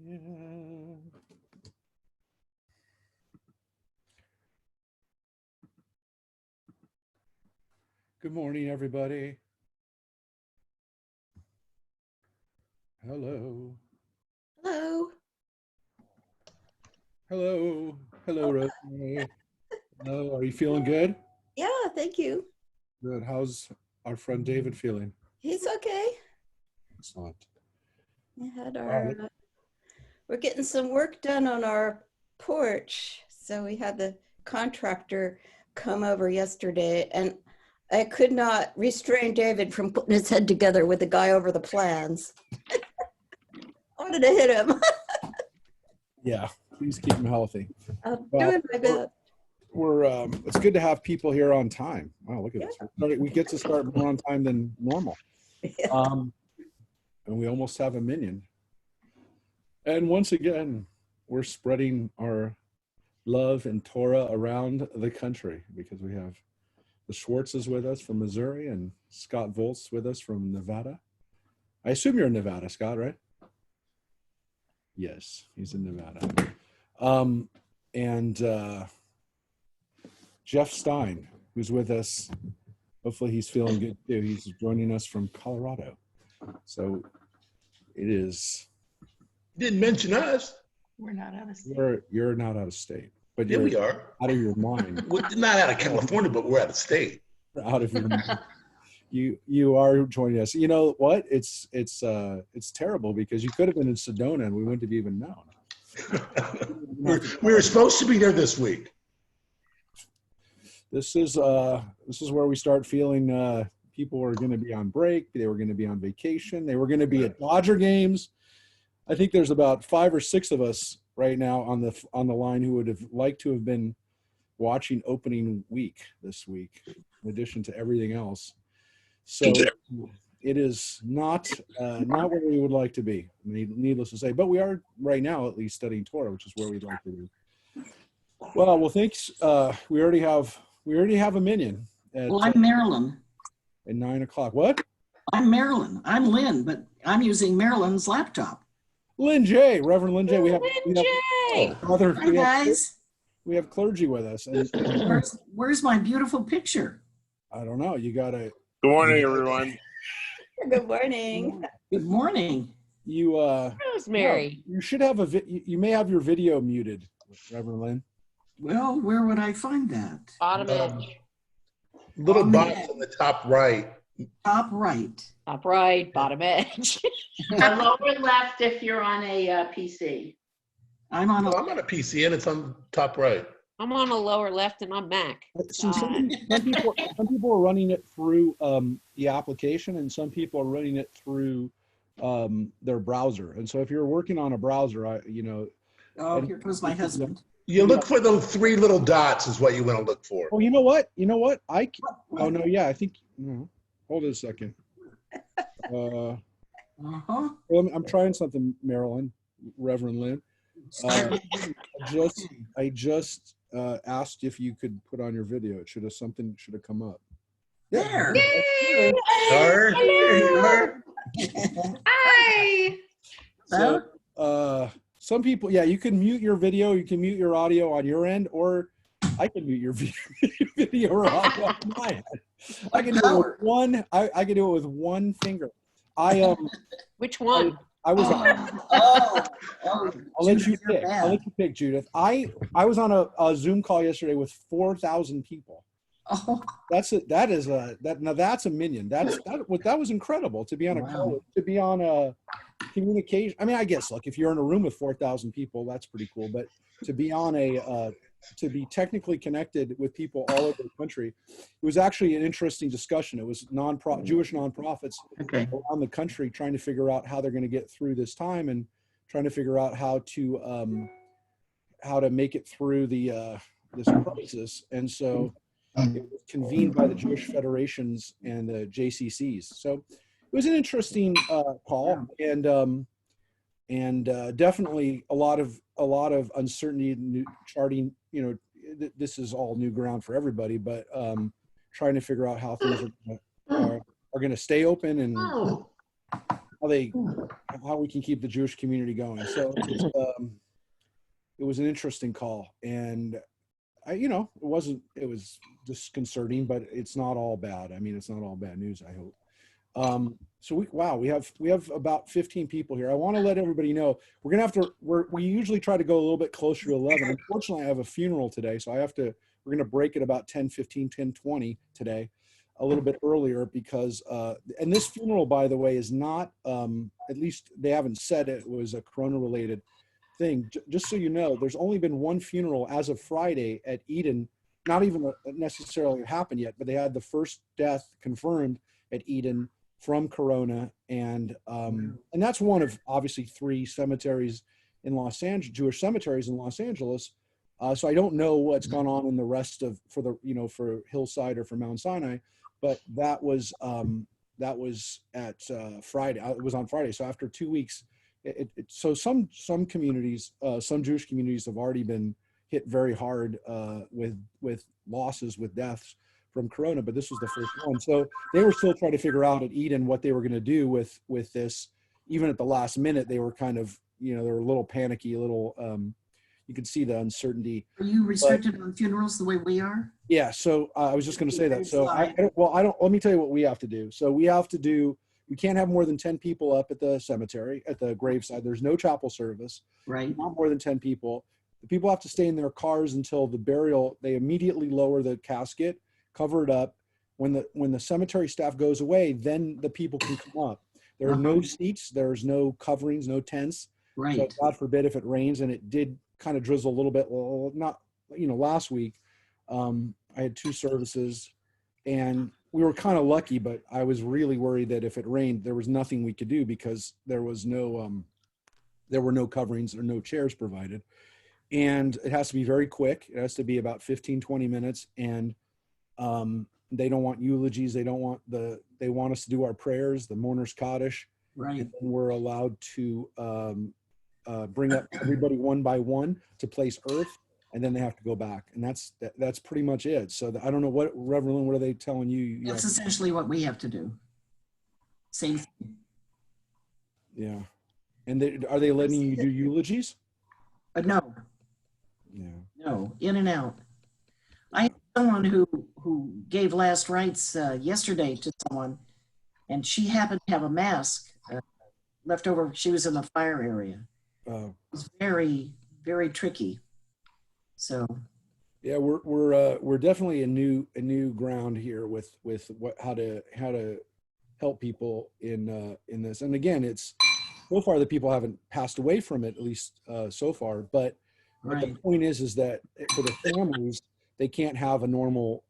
Yeah. Good morning, everybody. Hello. Hello. Hello. Hello, Rosemary. Hello. Are you feeling good? Yeah, thank you. Good. How's our friend David feeling? He's okay. Excellent. We had our, we're getting some work done on our porch. So we had the contractor come over yesterday, and I could not restrain David from putting his head together with the guy over the plans. I wanted to hit him. Yeah. Please keep him healthy. I'm Well, doing my best. We're it's good to have people here on time. Wow, look at this. We get to start more on time than normal. Yeah. And we almost have a minion. And once again, we're spreading our love and Torah around the country because we have the Schwartzes with us from Missouri and Scott Volz with us from Nevada. I assume you're in Nevada, Scott, right? Yes, he's in Nevada. And Jeff Stein, who's with us. Hopefully he's feeling good too. He's joining us from Colorado. So it is. Didn't mention us. We're not out of state. You're not out of state, but Yeah, you're we are. out of your mind. We're not out of California, but we're out of state. Out of your mind. You are joining us. You know what? It's terrible because you could have been in Sedona and we wouldn't have even known. we were supposed to be there this week. This is where we start feeling people are going to be on break. They were going to be on vacation. They were going to be at Dodger games. I think there's about 5 or 6 of us right now on the line who would have liked to have been watching opening week this week, in addition to everything else. So it is not where we would like to be, needless to say. But we are right now at least studying Torah, which is where we'd like to be. Well, thanks. We already have a minion. Well, I'm Marilyn. At 9 o'clock. What? I'm Marilyn. I'm Lynn, but I'm using Marilyn's laptop. Lynn J, Reverend Lynn J. Hi, guys. We have clergy with us. And where's my beautiful picture? I don't know. You gotta. Good morning, everyone. Good morning. Good morning. You Rosemary. You should have you may have your video muted, Reverend Lynn. Well, where would I find that? Bottom edge. Little box on the top right. Top right. Top right, bottom edge. The lower left if you're on a PC. I'm on a PC and it's on top right. I'm on a lower left and I'm Mac. So some people are running it through the application, and some people are running it through their browser. And so if you're working on a browser, Oh, here goes my husband. You look for the 3 little dots is what you want to look for. Oh, you know what? Oh no, yeah, I think. No, hold it a second. Well, I'm trying something, Marilyn, Reverend Lynn. I just asked if you could put on your video. It should have come up. There. Yay! There you are. Hi! So, some people, yeah, you can mute your video, you can mute your audio on your end, or I can mute your video or audio on my end. I can do it with one. I can do it with one finger. Which one? I was. I'll let you pick. I'll let you pick, Judith. I was on a Zoom call yesterday with 4,000 people. Oh. That's a minion. That was incredible to be on a call, to be on a communication. I mean, I guess look, if you're in a room with 4,000 people, that's pretty cool. But to be on to be technically connected with people all over the country, it was actually an interesting discussion. It was Jewish nonprofits around the country trying to figure out how they're going to get through this time and trying to figure out how to make it through this crisis. And so it was convened by the Jewish federations and the JCCs. So it was an interesting call, and definitely a lot of uncertainty, charting. This is all new ground for everybody, but trying to figure out how things are going to stay open and how we can keep the Jewish community going. So it was an interesting call, and it was disconcerting, but it's not all bad. I mean, it's not all bad news, I hope. So we have about 15 people here. I want to let everybody know we're gonna have to. We usually try to go a little bit closer to 11. Unfortunately, I have a funeral today, so we're gonna break at about 10:15, 10:20 today, a little bit earlier because. And this funeral, by the way, is not. At least they haven't said it was a corona-related thing. Just so you know, there's only been one funeral as of Friday at Eden. Not even necessarily happened yet, but they had the first death confirmed at Eden from corona, and that's one of obviously 3 cemeteries in Los Angeles, Jewish cemeteries in Los Angeles. So I don't know what's gone on in the rest of for Hillside or for Mount Sinai, but that was at Friday. It was on Friday. So after 2 weeks, so some communities, some Jewish communities have already been hit very hard with losses, with deaths from corona, but this was the first one. So they were still trying to figure out at Eden what they were going to do with this. Even at the last minute, they were kind of, they were a little panicky, a little, you could see the uncertainty. Are you restricted on funerals the way we are? Yeah. So I was just going to say that. So let me tell you what we have to do. So we can't have more than 10 people up at the cemetery, at the graveside. There's no chapel service. Right. Not more than 10 people. The people have to stay in their cars until the burial. They immediately lower the casket, cover it up. When the cemetery staff goes away, then the people can come up. There are no seats. There's no coverings, no tents. Right. So God forbid if it rains, and it did kind of drizzle a little bit. Well, not, last week I had 2 services, and we were kind of lucky, but I was really worried that if it rained, there was nothing we could do because there was there were no coverings or no chairs provided. And it has to be very quick. It has to be about 15, 20 minutes. And they don't want eulogies. They want us to do our prayers, the mourner's Kaddish. Right. And then we're allowed to bring up everybody one by one to place earth, and then they have to go back. And that's pretty much it. So I don't know Reverend Lynn, what are they telling you? That's essentially what we have to do. Same thing. Yeah. And are they letting you do eulogies? No. Yeah. No, in and out. I had someone who gave last rites yesterday to someone, and she happened to have a mask left over. She was in the fire area. It was very, very tricky. So. Yeah, we're definitely a new ground here with how to help people in this. And again, it's so far that people haven't passed away from it, at least so far. But the point is that for the families, they can't have a normal.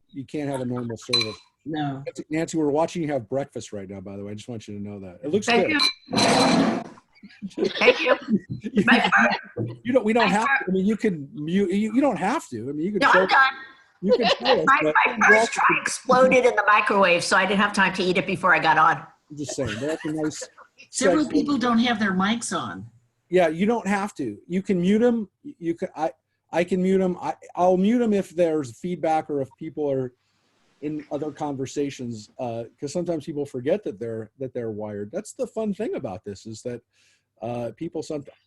You can't have a normal service. No. Nancy, we're watching you have breakfast right now. By the way, I just want you to know that it looks Thank good. you. Thank you. We don't have to. I mean, you can mute. You don't have to. I mean, you could. No, I'm done. You can show us, My but first try exploded in the microwave, so I didn't have time to eat it before I got on. I'm just saying that's a nice. Several people don't have their mics on. Yeah, you don't have to. You can mute them. You can. I can mute them. I'll mute them if there's feedback or if people are in other conversations. Because sometimes people forget that they're wired. That's the fun thing about this is that people sometimes.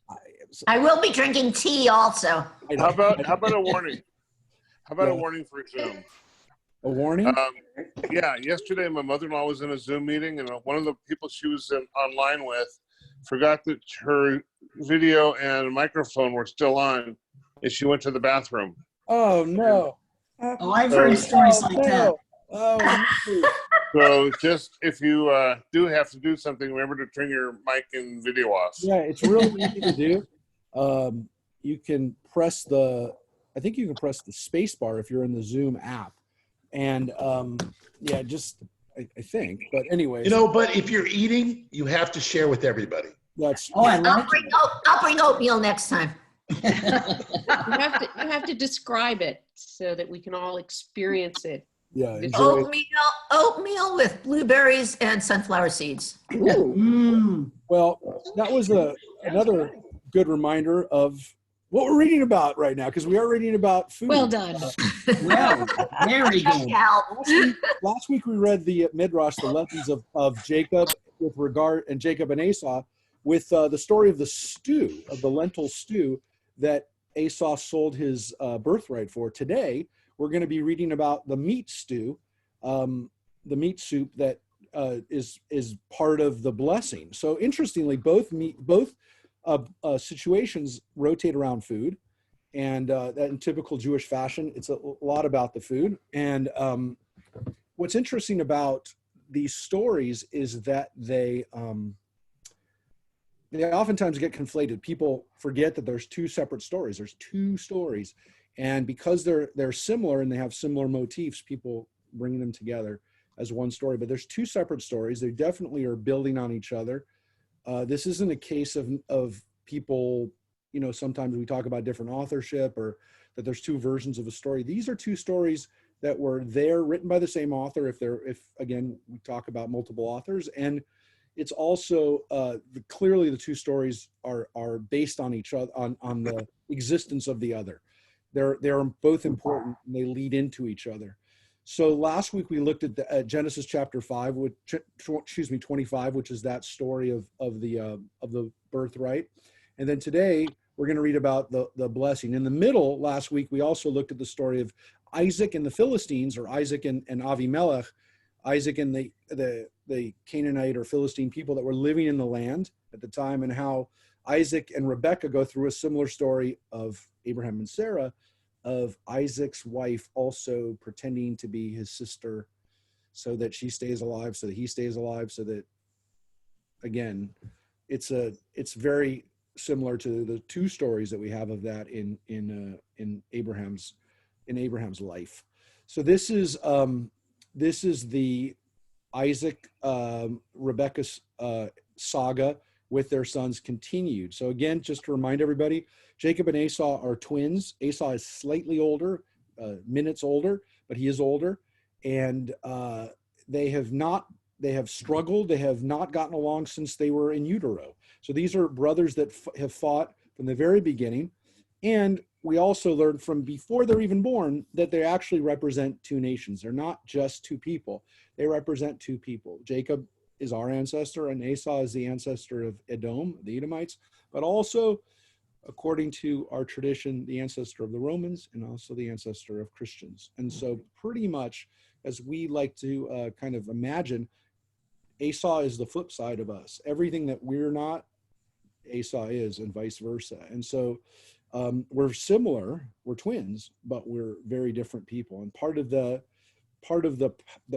I will be drinking tea also. How about a warning? How about a warning for Zoom? A warning? Yeah, yesterday my mother-in-law was in a Zoom meeting, and one of the people she was online with forgot that her video and microphone were still on, and she went to the bathroom. Oh no! Oh, I've heard stories like that. Oh, no. So just if you do have to do something, remember to turn your mic and video off. Yeah, it's really easy to do. You can press I think you can press the space bar if you're in the Zoom app. And yeah, just I think. But anyways. But if you're eating, you have to share with everybody. That's I like it. I'll bring oatmeal next time. You have to describe it so that we can all experience it. Yeah. Enjoy it. Oatmeal with blueberries and sunflower seeds. Well, that was another good reminder of what we're reading about right now, because we are reading about food. Well done. Well, very good. Last week we read the Midrash, the lessons of Jacob with regard, and Jacob and Esau, with the story of the stew, of the lentil stew that Esau sold his birthright for. Today, we're going to be reading about the meat stew, the meat soup that is part of the blessing. So interestingly, both situations rotate around food, and that in typical Jewish fashion, it's a lot about the food. And what's interesting about these stories is that they oftentimes get conflated. People forget that there's two separate stories. There's two stories, and because they're similar and they have similar motifs, people bring them together as one story. But there's two separate stories. They definitely are building on each other. This isn't a case of people, you know, sometimes we talk about different authorship or that there's two versions of a story. These are two stories that were there, written by the same author. If again, we talk about multiple authors, and it's also clearly the two stories are based on each other, on the existence of the other. They're both important, and they lead into each other. So last week we looked at Genesis chapter 5, 25, which is that story of the birthright, and then today we're going to read about the blessing. In the middle, last week we also looked at the story of Isaac and the Philistines, or Isaac and Avimelech, Isaac and the Canaanite or Philistine people that were living in the land at the time, and how Isaac and Rebekah go through a similar story of Abraham and Sarah, of Isaac's wife also pretending to be his sister so that she stays alive, so that he stays alive, so that, again, it's very similar to the two stories that we have of that in Abraham's life. So this is the Isaac Rebekah's saga with their sons continued. So again, just to remind everybody, Jacob and Esau are twins. Esau is slightly older, minutes older, but he is older, and they have struggled. They have not gotten along since they were in utero. So these are brothers that have fought from the very beginning. And we also learned from before they're even born that they actually represent two nations. They're not just two people. They represent two people. Jacob is our ancestor, and Esau is the ancestor of Edom, the Edomites, but also, according to our tradition, the ancestor of the Romans and also the ancestor of Christians. And so pretty much, as we like to kind of imagine, Esau is the flip side of us. Everything that we're not, Esau is, and vice versa. And so we're similar, we're twins, but we're very different people. And part of the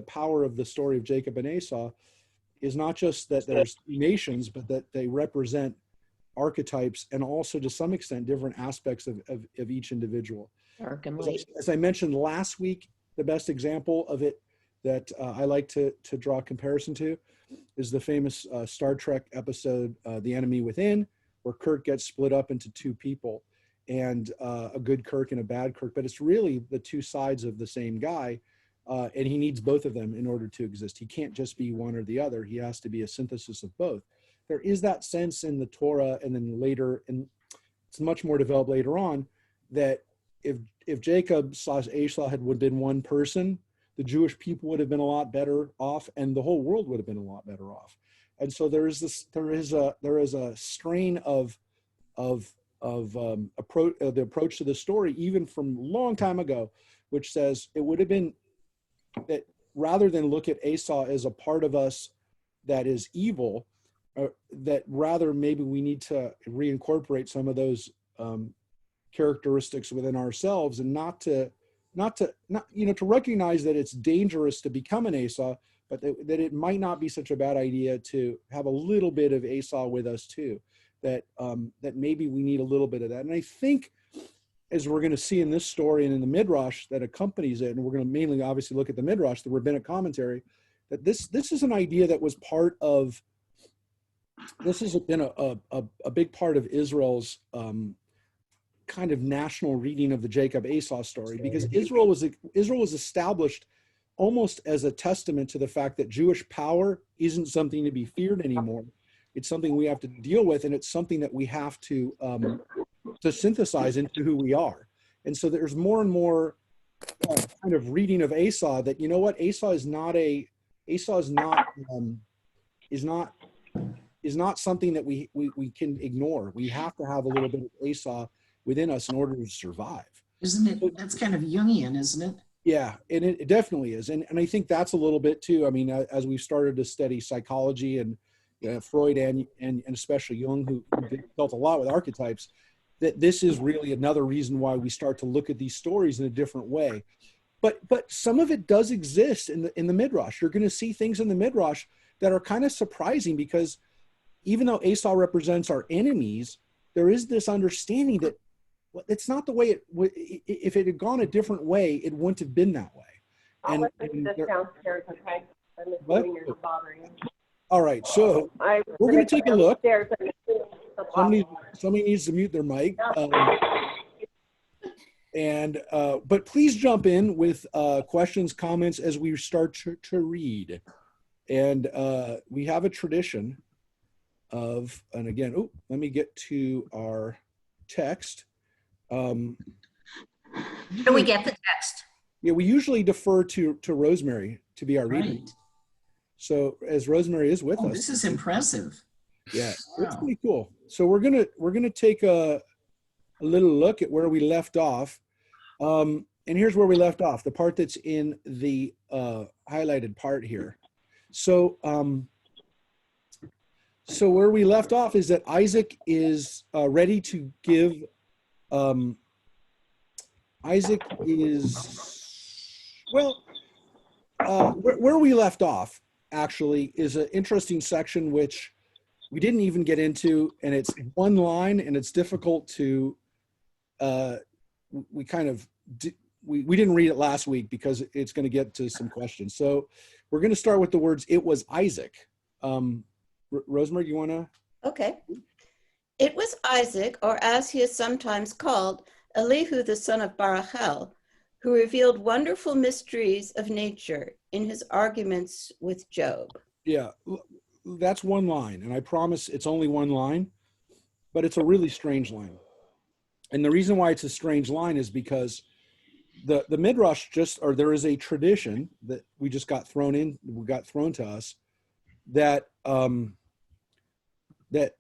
power of the story of Jacob and Esau is not just that there's nations, but that they represent archetypes and also to some extent different aspects of each individual. Dark and light. As I mentioned last week, the best example of it that I like to draw a comparison to is the famous Star Trek episode, The Enemy Within, where Kirk gets split up into two people, and a good Kirk and a bad Kirk, but it's really the two sides of the same guy, and he needs both of them in order to exist. He can't just be one or the other. He has to be a synthesis of both. There is that sense in the Torah, and then later, and it's much more developed later on, that if Jacob slash Esau would have been one person, the Jewish people would have been a lot better off, and the whole world would have been a lot better off. And so there is a strain of the approach to the story, even from a long time ago, which says it would have been that rather than look at Esau as a part of us that is evil, that rather maybe we need to reincorporate some of those characteristics within ourselves, and not to recognize that it's dangerous to become an Esau, but that it might not be such a bad idea to have a little bit of Esau with us too. That maybe we need a little bit of that. And I think, as we're going to see in this story and in the Midrash that accompanies it, and we're going to mainly obviously look at the Midrash, the rabbinic commentary, that this is an idea that was part of, this has been a big part of Israel's kind of national reading of the Jacob Esau story, because Israel was established almost as a testament to the fact that Jewish power isn't something to be feared anymore. It's something we have to deal with, and it's something that we have to synthesize into who we are. And so there's more and more kind of reading of Esau that, you know what, Esau is not is not something that we can ignore. We have to have a little bit of Esau within us in order to survive. Isn't it? That's kind of Jungian, isn't it? Yeah, and it definitely is. And I think that's a little bit too. I mean, as we've started to study psychology and Freud and especially Jung, who dealt a lot with archetypes, that this is really another reason why we start to look at these stories in a different way. But some of it does exist in the Midrash. You're going to see things in the Midrash that are kind of surprising, because even though Esau represents our enemies, there is this understanding that it's not the way if it had gone a different way, it wouldn't have been that way. I'll listen to this downstairs, okay? I'm assuming you're bothering you. All right, so we're going to take a look. Somebody needs to mute their mic. But please jump in with questions, comments as we start to read. And we have a tradition of, and again, let me get to our text. Can we get the text? Yeah, we usually defer to Rosemary to be our reader. Right. So as Rosemary is with us. This is impressive. Yeah, Wow. it's pretty cool. So we're gonna take a little look at where we left off. And here's where we left off, the part that's in the highlighted part here. So so where we left off is that Isaac is ready to give. Isaac is, well, where we left off actually is an interesting section which we didn't even get into, and it's one line, and it's difficult to, we didn't read it last week because it's going to get to some questions. So we're going to start with the words, it was Isaac. Rosemary, do you want to? Okay. It was Isaac, or as he is sometimes called, Elihu, the son of Barachel, who revealed wonderful mysteries of nature in his arguments with Job. Yeah, that's one line, and I promise it's only one line, but it's a really strange line. And the reason why it's a strange line is because the Midrash there is a tradition that we just got thrown to us that that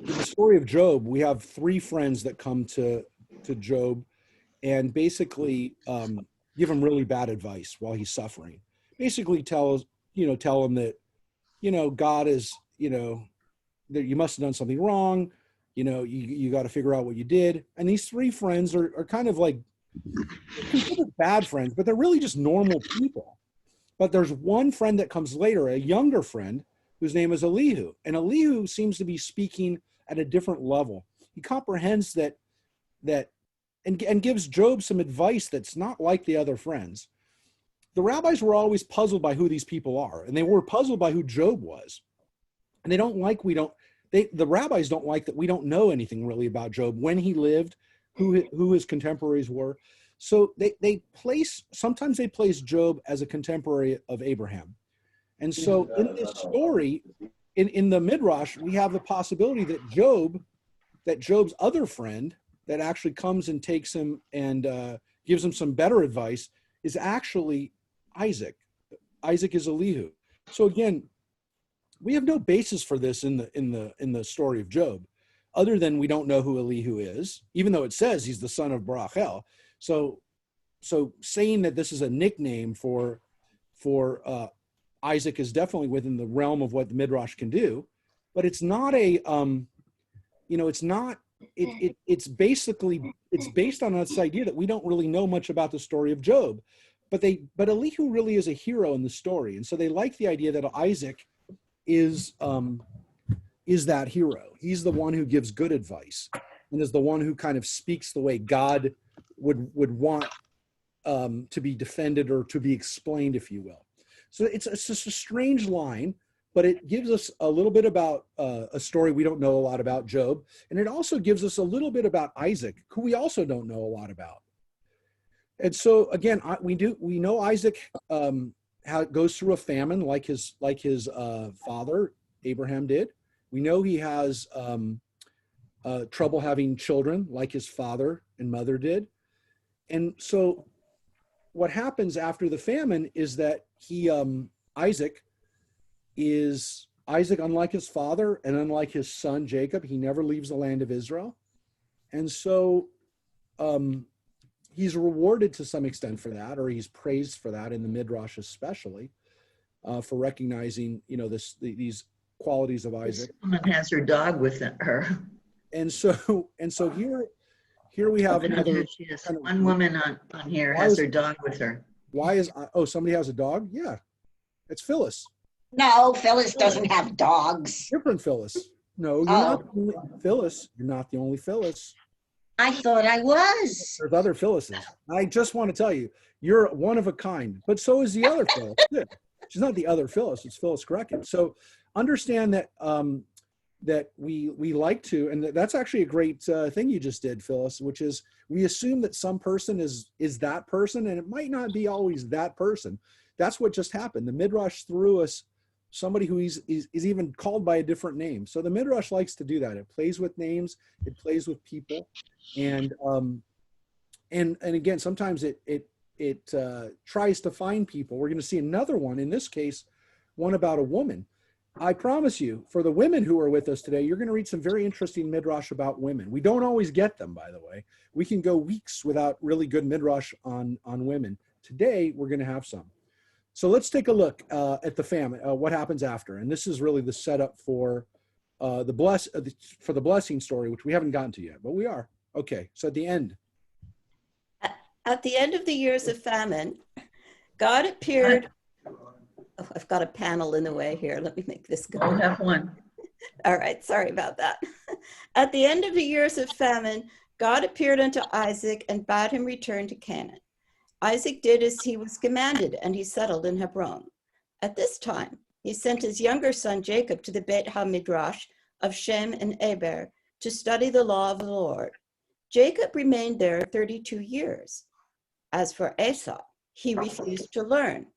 in the story of Job, we have three friends that come to Job and basically give him really bad advice while he's suffering. Basically tell him that, God is, that you must have done something wrong. You got to figure out what you did. And these three friends are kind of like considered bad friends, but they're really just normal people. But there's one friend that comes later, a younger friend, whose name is Elihu. And Elihu seems to be speaking at a different level. He comprehends that and gives Job some advice that's not like the other friends. The rabbis were always puzzled by who these people are, and they were puzzled by who Job was. And the rabbis don't like that we don't know anything really about Job, when he lived, who his contemporaries were. So sometimes they place Job as a contemporary of Abraham. And so in this story, in the Midrash, we have the possibility that Job's other friend that actually comes and takes him and gives him some better advice is actually Isaac. Isaac is Elihu. So again, we have no basis for this in the story of Job, other than we don't know who Elihu is, even though it says he's the son of Barachel. So saying that this is a nickname for Isaac is definitely within the realm of what the Midrash can do, but it's not it's based on this idea that we don't really know much about the story of Job, but Elihu really is a hero in the story. And so they like the idea that Isaac is that hero. He's the one who gives good advice and is the one who kind of speaks the way God would want to be defended or to be explained, if you will. So it's just a strange line, but it gives us a little bit about a story we don't know a lot about, Job. And it also gives us a little bit about Isaac, who we also don't know a lot about. And so again, we know Isaac goes through a famine like his father Abraham did. We know he has trouble having children like his father and mother did. And so what happens after the famine is that Isaac is Isaac, unlike his father and unlike his son Jacob, he never leaves the land of Israel. And so he's rewarded to some extent for that, or he's praised for that in the Midrash especially, for recognizing, these qualities of Isaac. This woman has her dog with her. And so here we have another. She has one woman on here has her dog with her. Why is, somebody has a dog? Yeah, it's Phyllis. No, Phyllis doesn't have dogs. Different Phyllis. No, you're not the only Phyllis. You're not the only Phyllis. I thought I was. There's other Phyllises. I just want to tell you, you're one of a kind, but so is the other Phyllis. She's not the other Phyllis, it's Phyllis Grecken. So understand that that we like to, and that's actually a great thing you just did, Phyllis, which is we assume that some person is that person, and it might not be always that person. That's what just happened. The Midrash threw us somebody who is even called by a different name. So the Midrash likes to do that. It plays with names, it plays with people, and again, sometimes it tries to find people. We're going to see another one, in this case, one about a woman. I promise you, for the women who are with us today, you're going to read some very interesting Midrash about women. We don't always get them, by the way. We can go weeks without really good Midrash on women. Today, we're going to have some. So let's take a look at the famine, what happens after. And this is really the setup for the blessing story, which we haven't gotten to yet, but we are. Okay, so at the end. At the end of the years of famine, God appeared. Oh, I've got a panel in the way here. Let me make this go. I have one. All right, sorry about that. At the end of the years of famine, God appeared unto Isaac and bade him return to Canaan. Isaac did as he was commanded, and he settled in Hebron. At this time, he sent his younger son Jacob to the Beit HaMidrash of Shem and Eber to study the law of the Lord. Jacob remained there 32 years. As for Esau, he refused to learn,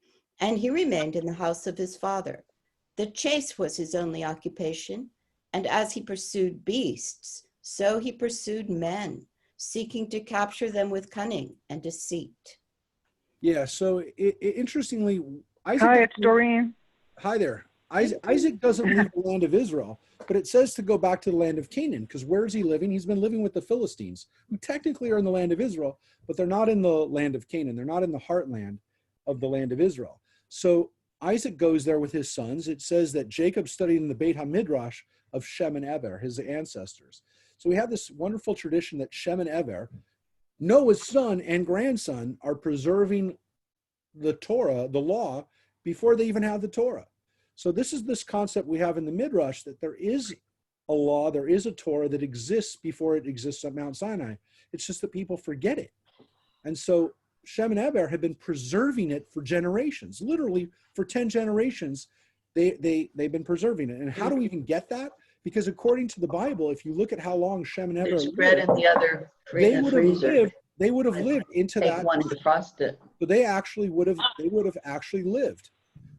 and he remained in the house of his father. The chase was his only occupation, and as he pursued beasts, so he pursued men, seeking to capture them with cunning and deceit. Yeah, so interestingly, Isaac. Hi, it's Doreen. Hi there. Isaac doesn't leave the land of Israel, but it says to go back to the land of Canaan, because where is he living? He's been living with the Philistines, who technically are in the land of Israel, but they're not in the land of Canaan. They're not in the heartland of the land of Israel. So Isaac goes there with his sons. It says that Jacob studied in the Beit HaMidrash of Shem and Eber, his ancestors. So we have this wonderful tradition that Shem and Eber, Noah's son and grandson, are preserving the Torah, the law, before they even have the Torah. So this is this concept we have in the Midrash, that there is a law, there is a Torah that exists before it exists at Mount Sinai. It's just that people forget it. And so Shem and Eber have been preserving it for generations, literally for 10 generations, they've been preserving it. And how do we even get that? Because according to the Bible, if you look at how long Shem and Eber It's spread in the other freezer. They would have lived into Take that. one to frost it. So they would have actually lived.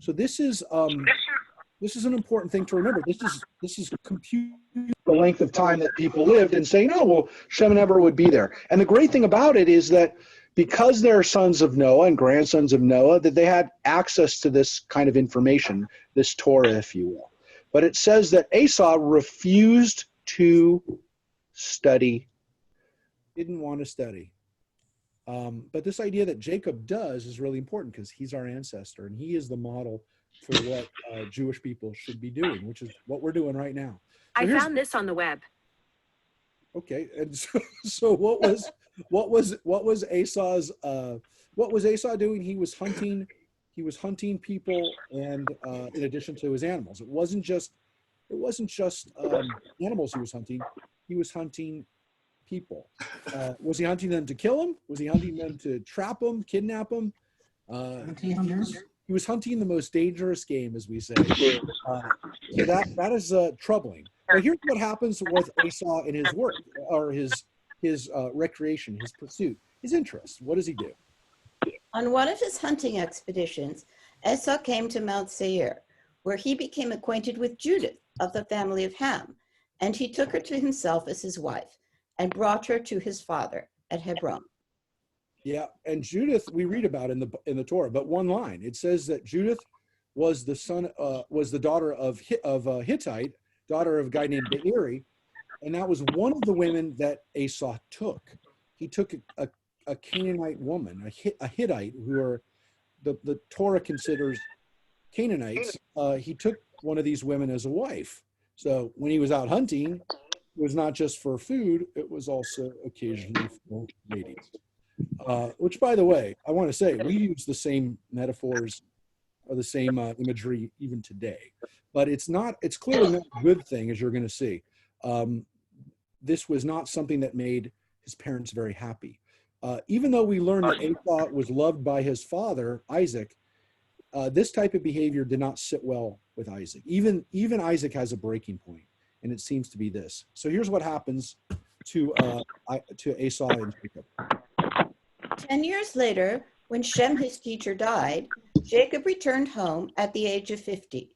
So this is an important thing to remember. This is computing the length of time that people lived and saying, oh, well, Shem and Eber would be there. And the great thing about it is that because they're sons of Noah and grandsons of Noah, that they had access to this kind of information, this Torah, if you will. But it says that Esau refused to study, didn't want to study. But this idea that Jacob does is really important, because he's our ancestor and he is the model for what Jewish people should be doing, which is what we're doing right now. So I found this on the web. Okay, and so what was Esau's what was Esau doing? He was hunting people, and in addition to his animals. It wasn't just animals he was hunting. He was hunting people. Was he hunting them to kill them? Was he hunting them to trap them, kidnap them? He was hunting the most dangerous game, as we say. So that is troubling. But here's what happens with Esau in his work, or his recreation, his pursuit, his interest. What does he do? On one of his hunting expeditions, Esau came to Mount Seir, where he became acquainted with Judith of the family of Ham, and he took her to himself as his wife and brought her to his father at Hebron. Yeah, and Judith we read about in the Torah, but one line. It says that Judith was the daughter of Hittite, daughter of a guy named Beeri, and that was one of the women that Esau took. He took a Canaanite woman, a Hittite, who are the Torah considers Canaanites. He took one of these women as a wife. So when he was out hunting, it was not just for food, it was also occasionally for mating. Which, by the way, I want to say, we use the same metaphors or the same imagery even today. But it's clearly not a good thing, as you're going to see. This was not something that made his parents very happy. Even though we learned that Esau was loved by his father, Isaac, this type of behavior did not sit well with Isaac. Even Isaac has a breaking point, and it seems to be this. So here's what happens to Esau and Jacob. 10 years later, when Shem, his teacher, died, Jacob returned home at the age of 50.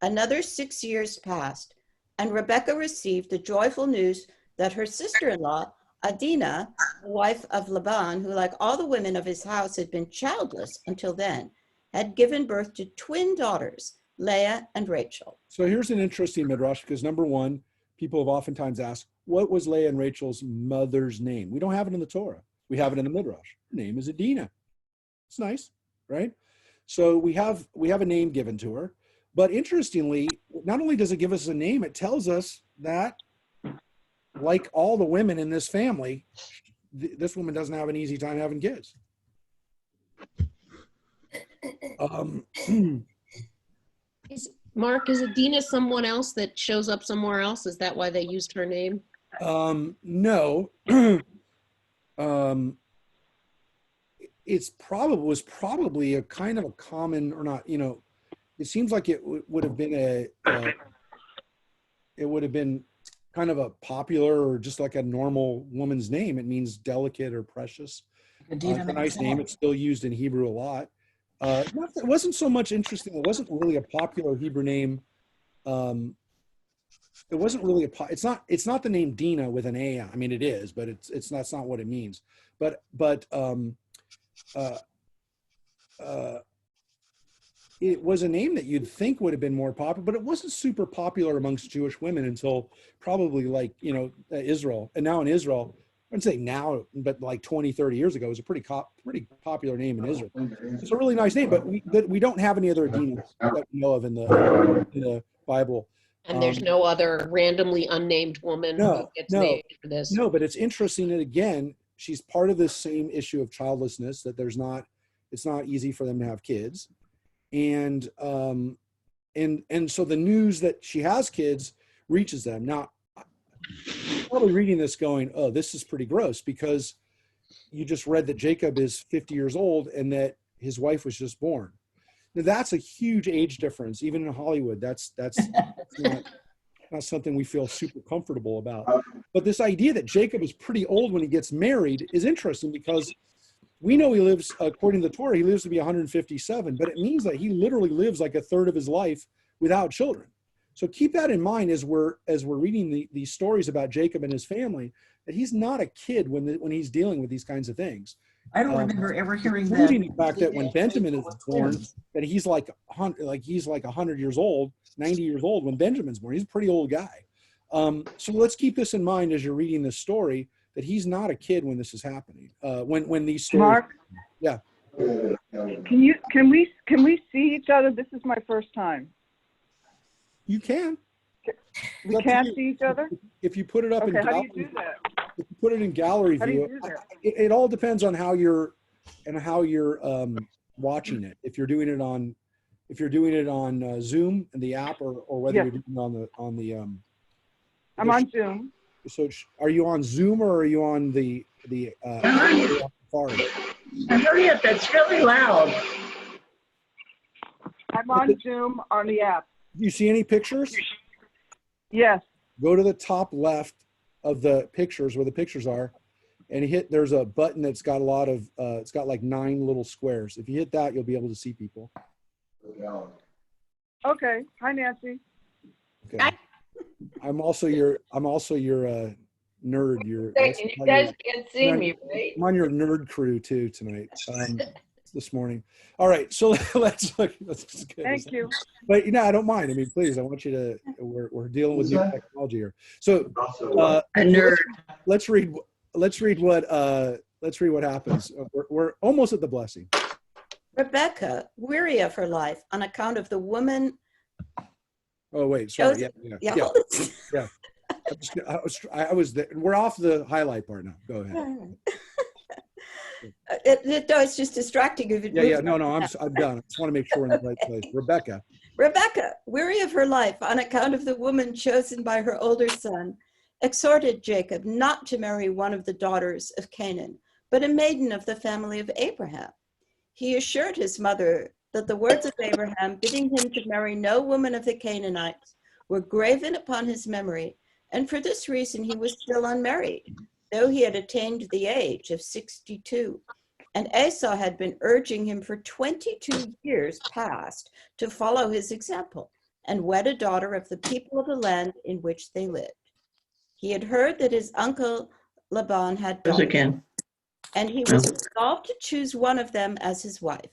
Another 6 years passed, and Rebekah received the joyful news that her sister-in-law, Adinah, the wife of Laban, who like all the women of his house had been childless until then, had given birth to twin daughters, Leah and Rachel. So here's an interesting midrash, because number one, people have oftentimes asked, what was Leah and Rachel's mother's name? We don't have it in the Torah. We have it in the midrash. Her name is Adinah. It's nice, right? So we have a name given to her. But interestingly, not only does it give us a name, it tells us that, like all the women in this family, this woman doesn't have an easy time having kids. Mark, is Adina someone else that shows up somewhere else? Is that why they used her name? No. Was probably a kind of a common, or not, it seems like it would have been it would have been kind of a popular, or just like a normal woman's name. It means delicate or precious. It's a nice name. It's still used in Hebrew a lot. It wasn't so much interesting. It wasn't really a popular Hebrew name. It wasn't really it's not the name Dina with an A. I mean, it is, but that's not what it means. But it was a name that you'd think would have been more popular, but it wasn't super popular amongst Jewish women until probably Israel. And now in Israel, I wouldn't say now, but like 20, 30 years ago, it was a pretty popular name in Israel. It's a really nice name, but we don't have any other Adinas that we know of in the Bible. And there's no other randomly unnamed woman who gets named for this. No, but it's interesting that, again, she's part of this same issue of childlessness, that it's not easy for them to have kids. And so the news that she has kids reaches them. Now, probably reading this going, oh, this is pretty gross, because you just read that Jacob is 50 years old and that his wife was just born. Now, that's a huge age difference, even in Hollywood. That's not something we feel super comfortable about. But this idea that Jacob is pretty old when he gets married is interesting, because we know he lives, according to the Torah, he lives to be 157, but it means that he literally lives like a third of his life without children. So keep that in mind as we're reading these stories about Jacob and his family, that he's not a kid when he's dealing with these kinds of things. I don't remember ever hearing that. Including the fact that when Benjamin is born, that he's like 100 years old, 90 years old when Benjamin's born. He's a pretty old guy. So let's keep this in mind as you're reading this story, that he's not a kid when this is happening. When these stories. Mark? Yeah. Can we see each other? This is my first time. You can. We can't see each other? If you put it up in how do gallery, you do that? if you put it in gallery How do you view, do that? it all depends on how you're watching it. If you're doing it on Zoom and the app, or whether Yes. you're doing it on the I'm on Zoom. So are you on Zoom, or are you on the Safari? Hurry up, that's really loud. I'm on Zoom on the app. Do you see any pictures? Yes. Go to the top left of the pictures, where the pictures are, and there's a button that's got it's got like 9 little squares. If you hit that, you'll be able to see people. Okay. Hi, Nancy. Okay. I'm also your nerd. You guys can't see me, right? I'm on your nerd crew too tonight. this morning. All right, so let's look. Let's get Thank you. But I don't mind. I mean, please, I want you to. We're dealing with new technology here. So A nerd. let's read what happens. We're almost at the blessing. Rebecca, weary of her life on account of the woman. Oh wait, sorry. Yeah. I was there. We're off the highlight part now. Go ahead. No, it's just distracting. If it moves No, I'm done. I just want to make sure we're in the right place. Rebecca, weary of her life on account of the woman chosen by her older son, exhorted Jacob not to marry one of the daughters of Canaan, but a maiden of the family of Abraham. He assured his mother that the words of Abraham bidding him to marry no woman of the Canaanites were graven upon his memory, and for this reason he was still unmarried, though he had attained the age of 62. And Esau had been urging him for 22 years past to follow his example and wed a daughter of the people of the land in which they lived. He had heard that his uncle Laban had daughters, and he was resolved to choose one of them as his wife.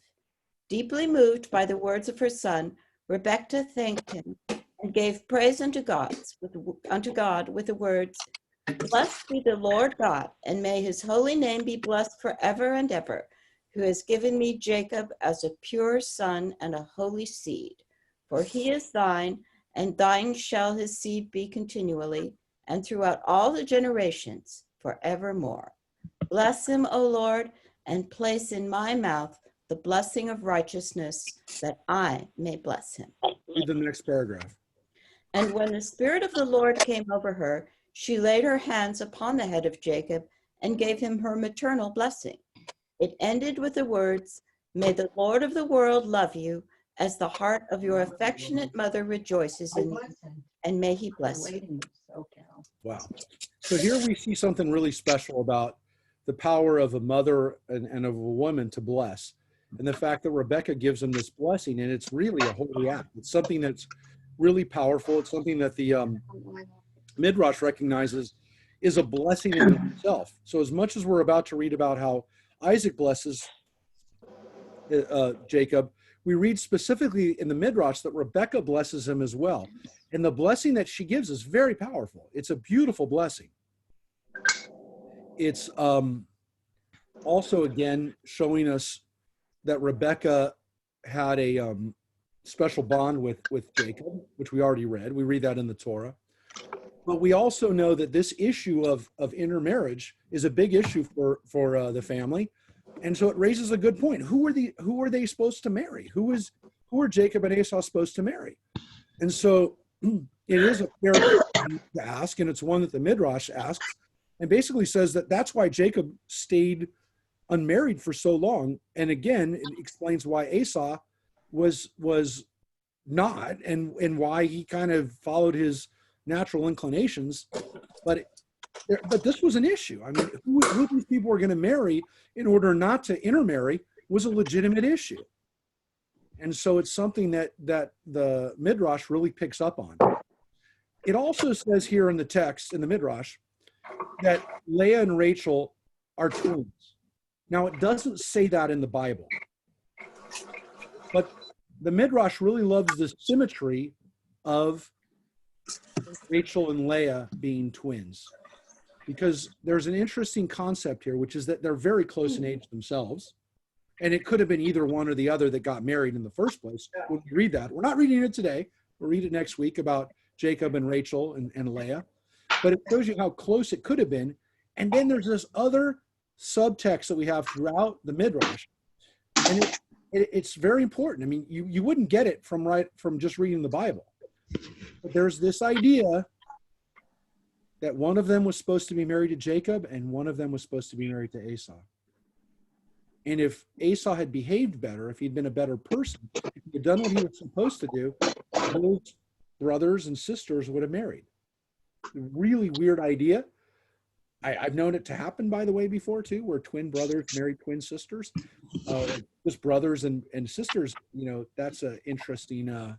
Deeply moved by the words of her son, Rebekah thanked him and gave praise unto God with the words, "Blessed be the Lord God, and may his holy name be blessed forever and ever, who has given me Jacob as a pure son and a holy seed. For he is thine, and thine shall his seed be continually, and throughout all the generations forevermore. Bless him, O Lord, and place in my mouth the blessing of righteousness, that I may bless him." Read the next paragraph. And when the Spirit of the Lord came over her, she laid her hands upon the head of Jacob and gave him her maternal blessing. It ended with the words, "May the Lord of the world love you as the heart of your affectionate mother rejoices in you, and may he bless you." Wow. So here we see something really special about the power of a mother and of a woman to bless. And the fact that Rebecca gives him this blessing, and it's really a holy act. It's something that's really powerful. It's something that the Midrash recognizes is a blessing in itself. So as much as we're about to read about how Isaac blesses Jacob, we read specifically in the Midrash that Rebecca blesses him as well. And the blessing that she gives is very powerful. It's a beautiful blessing. It's also, again, showing us that Rebecca had a special bond with Jacob, which we already read. We read that in the Torah. But we also know that this issue of intermarriage is a big issue for the family. And so it raises a good point. Who are they supposed to marry? Who are Jacob and Esau supposed to marry? And so it is a fair question to ask, and it's one that the Midrash asks, and basically says that that's why Jacob stayed unmarried for so long. And again, it explains why Esau was not, and why he kind of followed his natural inclinations. But this was an issue. I mean, who these people were going to marry in order not to intermarry was a legitimate issue. And so it's something that the Midrash really picks up on. It also says here in the text, in the Midrash, that Leah and Rachel are twins. Now, it doesn't say that in the Bible. But the Midrash really loves the symmetry of Rachel and Leah being twins. Because there's an interesting concept here, which is that they're very close in age themselves. And it could have been either one or the other that got married in the first place. When we read that, we're not reading it today. We'll read it next week about Jacob and Rachel and Leah. But it shows you how close it could have been. And then there's this other subtext that we have throughout the Midrash. And it's very important. I mean, you wouldn't get it from just reading the Bible. But there's this idea that one of them was supposed to be married to Jacob and one of them was supposed to be married to Esau. And if Esau had behaved better, if he'd been a better person, if he had done what he was supposed to do, those brothers and sisters would have married. Really weird idea. I've known it to happen, by the way, before too, where twin brothers married twin sisters. Just brothers and sisters, that's an interesting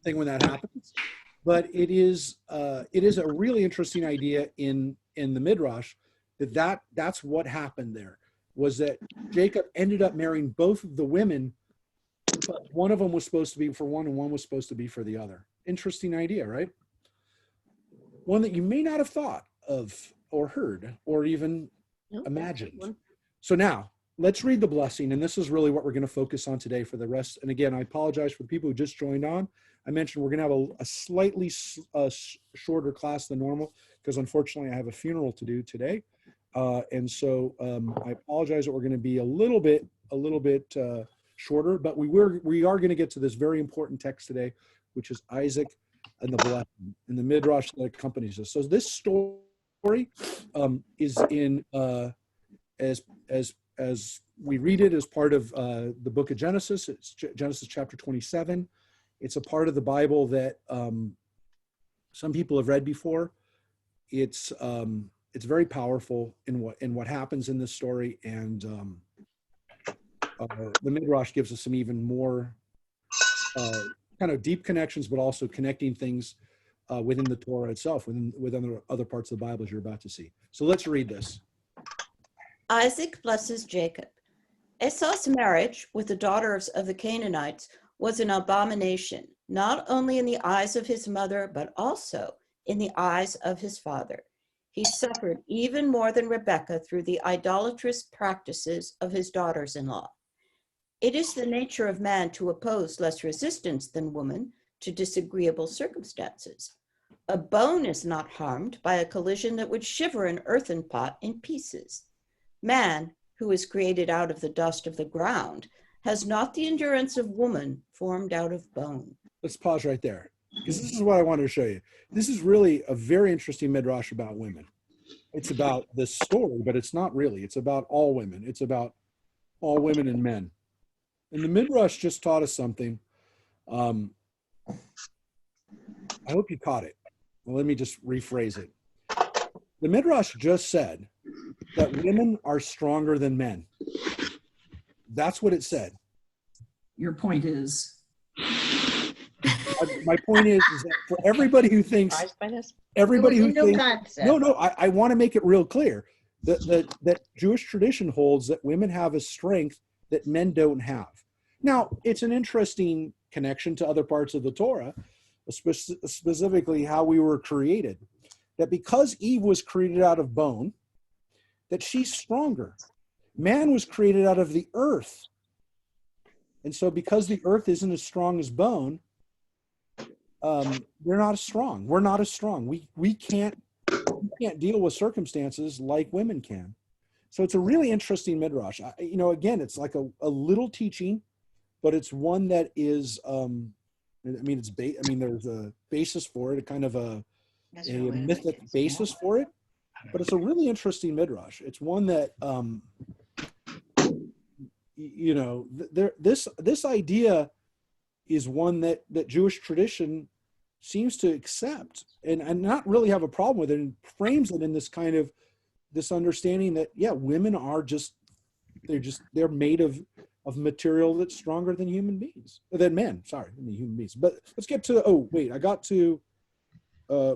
thing when that happens. But it is a really interesting idea in the Midrash that's what happened there, was that Jacob ended up marrying both of the women, but one of them was supposed to be for one and one was supposed to be for the other. Interesting idea, right? One that you may not have thought of or heard or even imagined. So now let's read the blessing. And this is really what we're going to focus on today for the rest. And again, I apologize for the people who just joined on. I mentioned we're going to have a slightly shorter class than normal because unfortunately I have a funeral to do today. And so I apologize that we're going to be a little bit shorter, but we are going to get to this very important text today, which is Isaac and the blessing and the Midrash that accompanies us. So this story is in as we read it as part of the book of Genesis. It's Genesis chapter 27. It's a part of the Bible that some people have read before. It's very powerful in what happens in this story, and the Midrash gives us some even more kind of deep connections, but also connecting things within the Torah itself, within other parts of the Bible, as you're about to see. So let's read this. Isaac blesses Jacob. Esau's marriage with the daughters of the Canaanites was an abomination, not only in the eyes of his mother, but also in the eyes of his father. He suffered even more than Rebekah through the idolatrous practices of his daughters-in-law. It is the nature of man to oppose less resistance than woman to disagreeable circumstances. A bone is not harmed by a collision that would shiver an earthen pot in pieces. Man, who is created out of the dust of the ground, has not the endurance of woman formed out of bone. Let's pause right there, because this is what I wanted to show you. This is really a very interesting midrash about women. It's about this story, but it's not really. It's about all women. It's about all women and men. And the midrash just taught us something. I hope you caught it. Well, let me just rephrase it. The midrash just said that women are stronger than men. That's what it said. Your point is? My point is that for everybody who thinks, I want to make it real clear that Jewish tradition holds that women have a strength that men don't have. Now, it's an interesting connection to other parts of the Torah, specifically how we were created, that because Eve was created out of bone, that she's stronger. Man was created out of the earth. And so because the earth isn't as strong as bone, they're not as strong. We're not as strong. We can't deal with circumstances like women can. So it's a really interesting midrash. Again, it's like a little teaching, but it's one that is, there's a basis for it, a kind of a mythic basis for it, but it's a really interesting midrash. It's one that, this idea is one that Jewish tradition seems to accept and not really have a problem with it, and frames it in this kind of this understanding that, women are they're made of material that's stronger than human beings, than men, than human beings. But let's get to,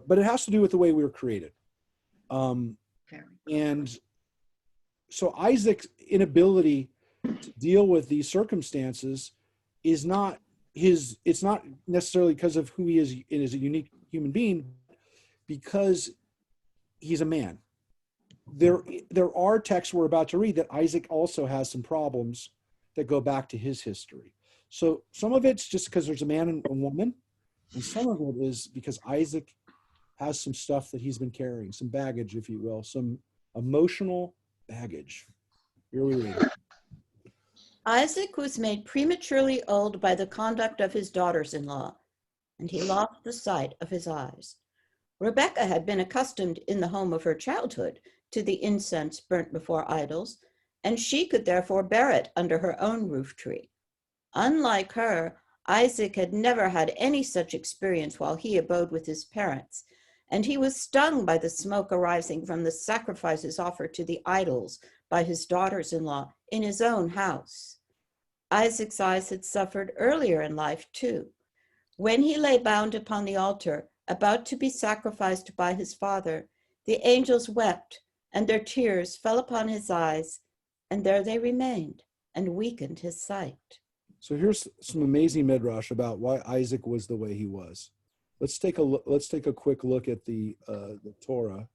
but it has to do with the way we were created. And so Isaac's inability to deal with these circumstances is not it's not necessarily because of who he is as a unique human being, because he's a man. There are texts we're about to read that Isaac also has some problems that go back to his history. So some of it's just because there's a man and a woman, and some of it is because Isaac has some stuff that he's been carrying, some baggage, if you will, some emotional baggage. Here we read. Isaac was made prematurely old by the conduct of his daughters-in-law, and he lost the sight of his eyes. Rebekah had been accustomed in the home of her childhood to the incense burnt before idols, and she could therefore bear it under her own roof tree. Unlike her, Isaac had never had any such experience while he abode with his parents, and he was stung by the smoke arising from the sacrifices offered to the idols by his daughters-in-law in his own house. Isaac's eyes had suffered earlier in life too. When he lay bound upon the altar, about to be sacrificed by his father, the angels wept and their tears fell upon his eyes, and there they remained, and weakened his sight. So here's some amazing midrash about why Isaac was the way he was. Let's take a quick look at the Torah.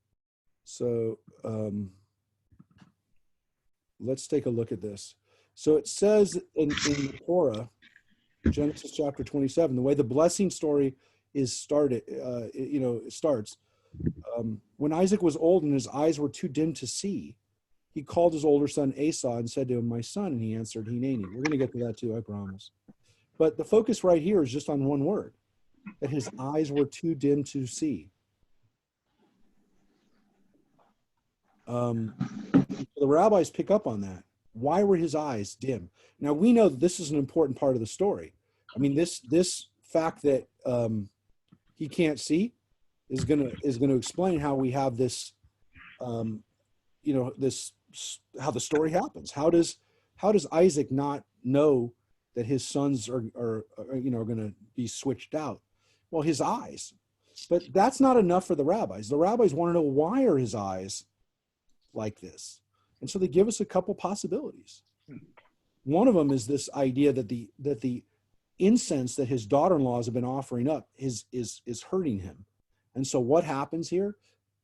So let's take a look at this. So it says in the Torah, Genesis chapter 27, the way the blessing story is started, it starts. When Isaac was old and his eyes were too dim to see, he called his older son Esau and said to him, "My son," and he answered, "Hineni." We're going to get to that too, I promise. But the focus right here is just on one word, that his eyes were too dim to see. The rabbis pick up on that. Why were his eyes dim? Now we know that this is an important part of the story. I mean, this fact that he can't see is going to explain how we have this, this, how the story happens. How does Isaac not know that his sons are going to be switched out? Well, his eyes. But that's not enough for the rabbis. The rabbis want to know, why are his eyes like this? And so they give us a couple possibilities. One of them is this idea that the incense that his daughter-in-laws have been offering up is hurting him. And so what happens here?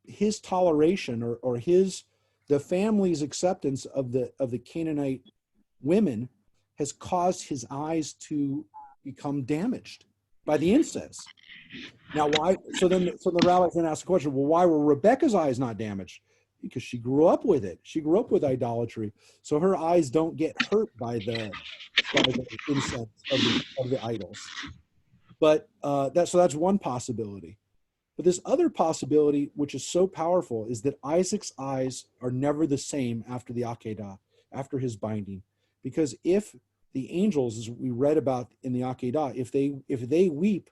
His toleration or the family's acceptance of the Canaanite women has caused his eyes to become damaged by the incense. Now, why? So the rabbis then ask the question, well, why were Rebecca's eyes not damaged? Because she grew up with it. She grew up with idolatry. So her eyes don't get hurt by the incense of the idols. But that's one possibility. But this other possibility, which is so powerful, is that Isaac's eyes are never the same after the Akedah, after his binding. Because if the angels, as we read about in the Akedah, if they weep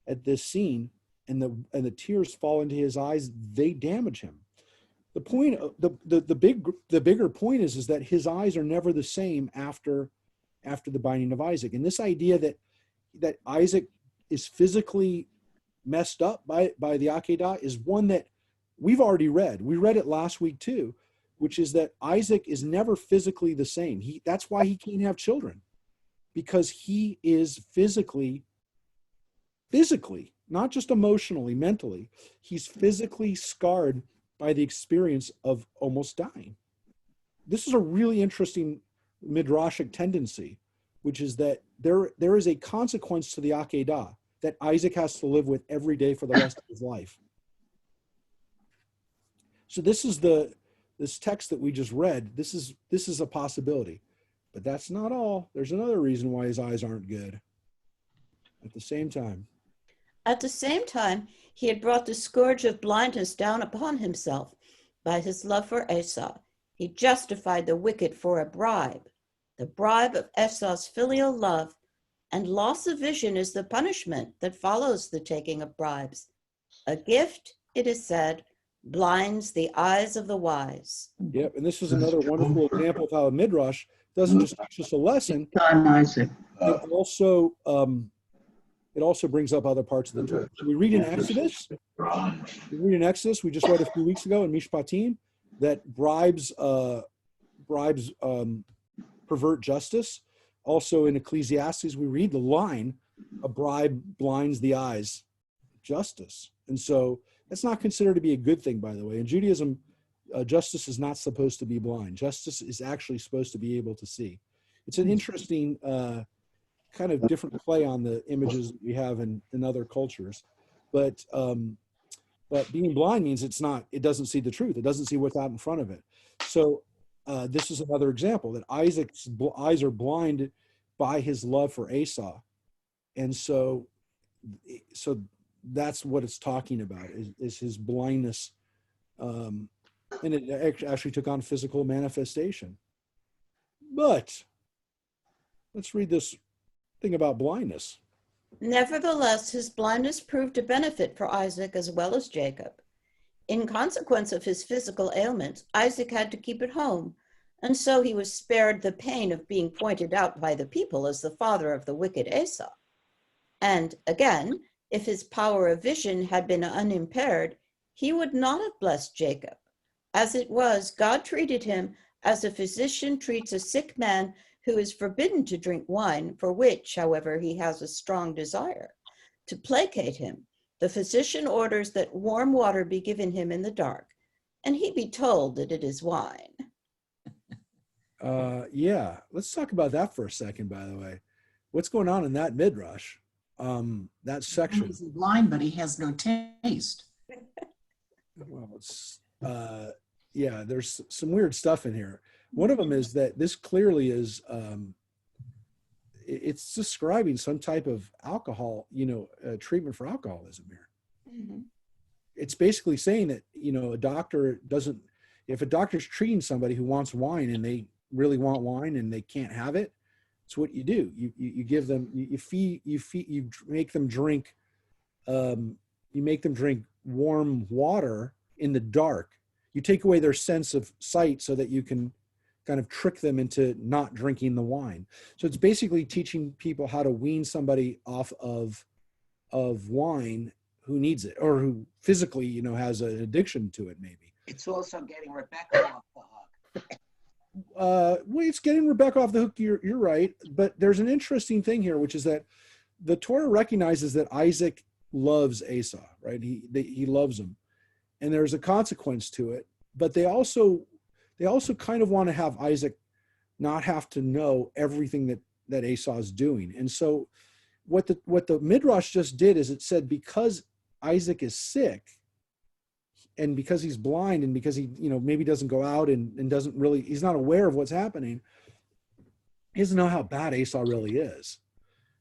at this scene and the tears fall into his eyes, they damage him. The point, the bigger point is that his eyes are never the same after the binding of Isaac. And this idea that Isaac is physically messed up by the Akedah is one that we've already read. We read it last week too, which is that Isaac is never physically the same. That's why he can't have children, because he is physically, not just emotionally, mentally, he's physically scarred by the experience of almost dying. This is a really interesting midrashic tendency, which is that there is a consequence to the Akedah that Isaac has to live with every day for the rest of his life. So this text that we just read, this is a possibility, but that's not all. There's another reason why his eyes aren't good. At the same time, he had brought the scourge of blindness down upon himself by his love for Esau. He justified the wicked for a bribe. The bribe of Esau's filial love and loss of vision is the punishment that follows the taking of bribes. A gift, it is said, blinds the eyes of the wise. Yep, and this is another wonderful example of how a midrash doesn't just teach us a lesson. It also brings up other parts of the Torah. So we read in Exodus. We just read a few weeks ago in Mishpatim that bribes pervert justice. Also in Ecclesiastes, we read the line, "A bribe blinds the eyes." Justice. And so that's not considered to be a good thing, by the way. In Judaism, justice is not supposed to be blind. Justice is actually supposed to be able to see. It's an interesting kind of different play on the images that we have in other cultures. But being blind means it doesn't see the truth. It doesn't see what's out in front of it. So this is another example that Isaac's eyes are blinded by his love for Esau. And so that's what it's talking about is his blindness. And it actually took on physical manifestation. But let's read this thing about blindness. Nevertheless, his blindness proved a benefit for Isaac as well as Jacob. In consequence of his physical ailments, Isaac had to keep at home, and so he was spared the pain of being pointed out by the people as the father of the wicked Esau. And again, if his power of vision had been unimpaired, he would not have blessed Jacob. As it was, God treated him as a physician treats a sick man who is forbidden to drink wine, for which, however, he has a strong desire. To placate him, the physician orders that warm water be given him in the dark, and he be told that it is wine. Yeah, let's talk about that for a second, by the way. What's going on in that Midrash? That section. He's blind, but he has no taste. Well, it's, yeah, there's some weird stuff in here. One of them is that this clearly is, it's describing some type of alcohol, treatment for alcoholism here. Mm-hmm. It's basically saying that, a doctor doesn't, if a doctor's treating somebody who wants wine and they really want wine and they can't have it, it's what you do. You give them, you make them drink, warm water in the dark. You take away their sense of sight so that you can kind of trick them into not drinking the wine. So it's basically teaching people how to wean somebody off of wine who needs it or who physically, has an addiction to it maybe. It's also getting Rebecca off the hook. Well, it's getting Rebecca off the hook. You're right. But there's an interesting thing here, which is that the Torah recognizes that Isaac loves Esau, right? He loves him. And there's a consequence to it. But they also kind of want to have Isaac not have to know everything that Esau is doing. And so what the Midrash just did is it said, because Isaac is sick and because he's blind and because he, maybe doesn't go out and doesn't really, he's not aware of what's happening, he doesn't know how bad Esau really is.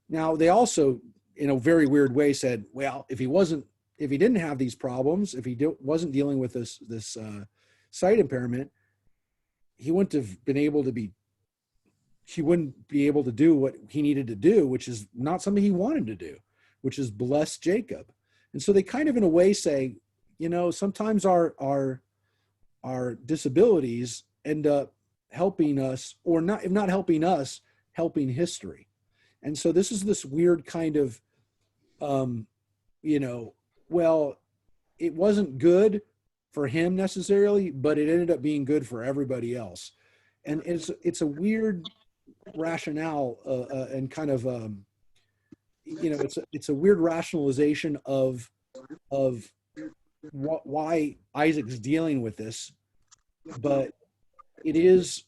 Now, they also, in a very weird way, said, well, if he didn't have these problems, if he wasn't dealing with this sight impairment, he wouldn't be able to do what he needed to do, which is not something he wanted to do, which is bless Jacob. And so they kind of, in a way, say, sometimes our disabilities end up helping us, or not, if not helping us, helping history. And so this is this weird kind of, well, it wasn't good for him necessarily, but it ended up being good for everybody else. And it's a weird rationale and kind of, it's a weird rationalization of why Isaac's dealing with this, but it is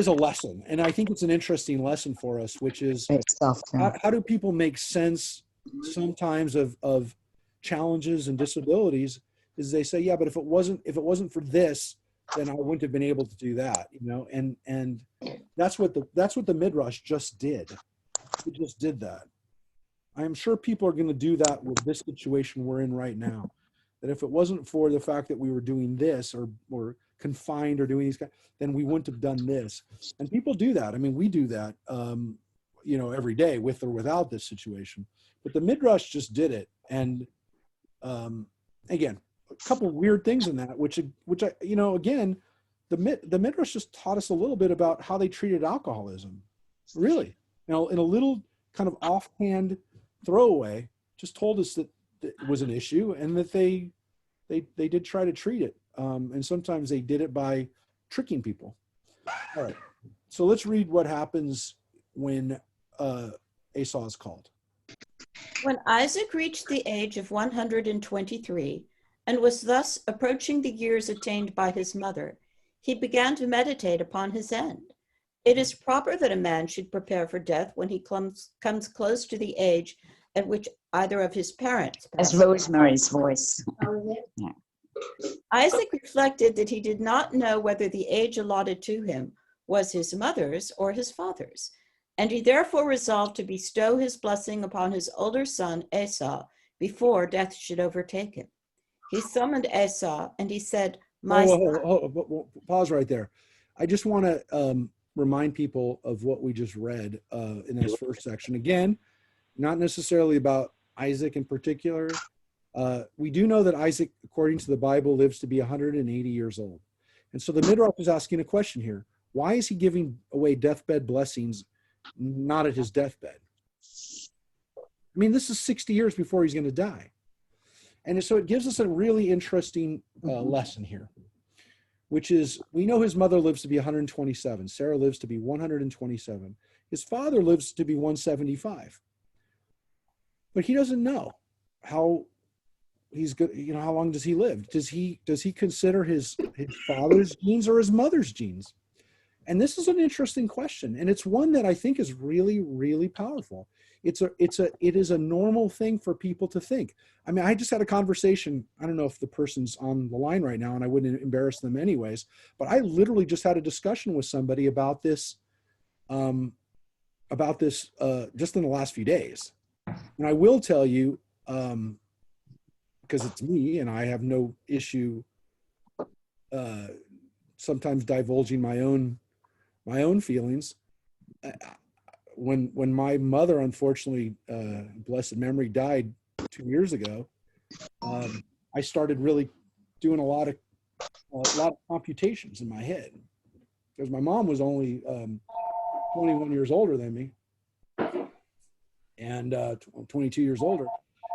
a lesson. And I think it's an interesting lesson for us, which is how do people make sense sometimes of challenges and disabilities, is they say, yeah, but if it wasn't for this, then I wouldn't have been able to do that, and that's what the Midrash just did. It just did that. I am sure people are going to do that with this situation we're in right now. That if it wasn't for the fact that we were doing this or confined or doing these guys, then we wouldn't have done this. And people do that. I mean, we do that, every day with or without this situation. But the Midrash just did it. And again, a couple of weird things in that, which I, again, the Midrash just taught us a little bit about how they treated alcoholism. Really, in a little kind of offhand throwaway, just told us that it was an issue and that they did try to treat it. And sometimes they did it by tricking people. All right, so let's read what happens when Esau is called. When Isaac reached the age of 123 and was thus approaching the years attained by his mother, he began to meditate upon his end. It is proper that a man should prepare for death when he comes close to the age at which either of his parents As passed away. Rosemary's Voice. Yeah. Isaac reflected that he did not know whether the age allotted to him was his mother's or his father's, and he therefore resolved to bestow his blessing upon his older son Esau before death should overtake him. He summoned Esau and he said, Pause right there. I just want to remind people of what we just read in this first section. Again, not necessarily about Isaac in particular. We do know that Isaac, according to the Bible, lives to be 180 years old. And so the Midrash is asking a question here. Why is he giving away deathbed blessings not at his deathbed? I mean, this is 60 years before he's going to die. And so it gives us a really interesting lesson here, which is we know his mother lives to be 127. Sarah lives to be 127. His father lives to be 175. But he doesn't know how he's good. You know, how long does he live? Does he consider his father's genes or his mother's genes? And this is an interesting question, and it's one that I think is really, really powerful. It is a normal thing for people to think. I mean, I just had a conversation. I don't know if the person's on the line right now, and I wouldn't embarrass them anyways. But I literally just had a discussion with somebody about this, just in the last few days. And I will tell you, because it's me, and I have no issue sometimes divulging my own feelings. When my mother, unfortunately, blessed memory, died 2 years ago, I started really doing a lot of computations in my head, because my mom was only 21 years older than me, and 22 years older.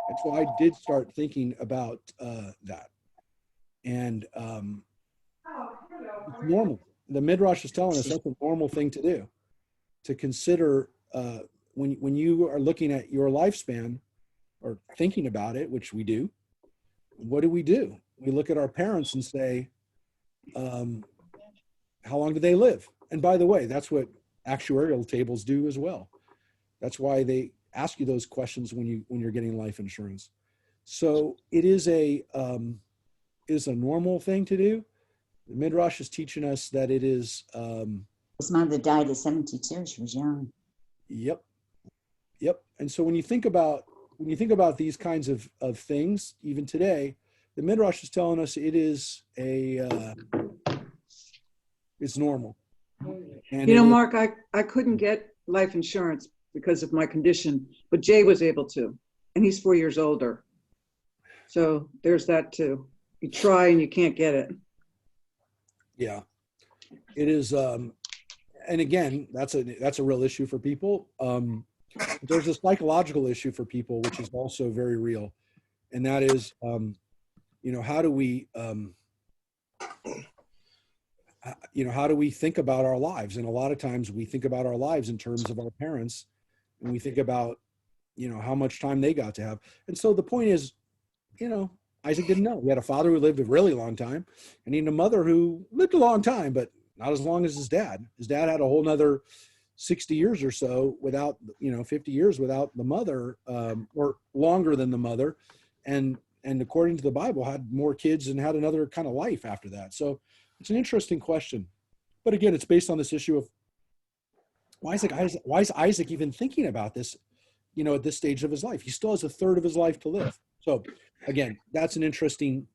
And so I did start thinking about that. And it's normal. The Midrash is telling us that's a normal thing to do, to consider when you are looking at your lifespan or thinking about it, which we do. What do? We look at our parents and say, how long do they live? And by the way, that's what actuarial tables do as well. That's why they ask you those questions when you're getting life insurance. So it is a normal thing to do. The Midrash is teaching us that it is. His mother died at 72. She was young. Yep. And so when you think about these kinds of things, even today, the Midrash is telling us it is it's normal. And you know, Mark, I couldn't get life insurance because of my condition, but Jay was able to, and he's 4 years older. So there's that too. You try and you can't get it. Yeah, it is. And again, that's a real issue for people. There's a psychological issue for people, which is also very real. And that is, how do we, how do we think about our lives? And a lot of times we think about our lives in terms of our parents, and we think about, how much time they got to have. And so the point is, Isaac didn't know. He had a father who lived a really long time, and he had a mother who lived a long time, but not as long as his dad. His dad had a whole nother 60 years or so without, 50 years without the mother, or longer than the mother. And according to the Bible, had more kids and had another kind of life after that. So it's an interesting question. But again, it's based on this issue of why is Isaac even thinking about this, at this stage of his life? He still has a third of his life to live. So again, that's an interesting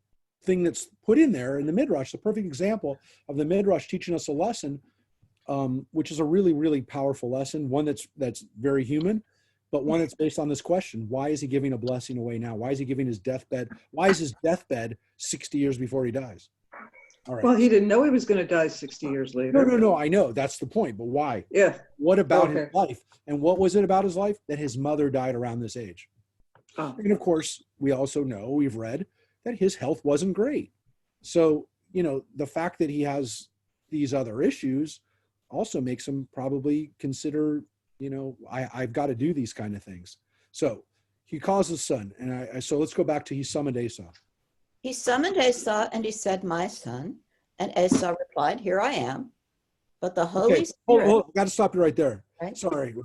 thing that's put in there in the Midrash, the perfect example of the Midrash teaching us a lesson, which is a really, really powerful lesson, one that's very human, but one that's based on this question: why is he giving a blessing away now? Why is he giving his deathbed? Why is his deathbed 60 years before he dies? All right. Well, he didn't know he was going to die 60 years later. No, I know. That's the point, but why? Yeah. What about his life? And what was it about his life? That his mother died around this age. Oh. And of course, we also know, we've read, that his health wasn't great. So, the fact that he has these other issues also makes him probably consider, I've got to do these kind of things. So he calls his son. And so let's go back to he summoned Esau. He summoned Esau and he said, "My son." And Esau replied, "Here I am." But the Holy Spirit. Got to stop you right there. Right? Sorry.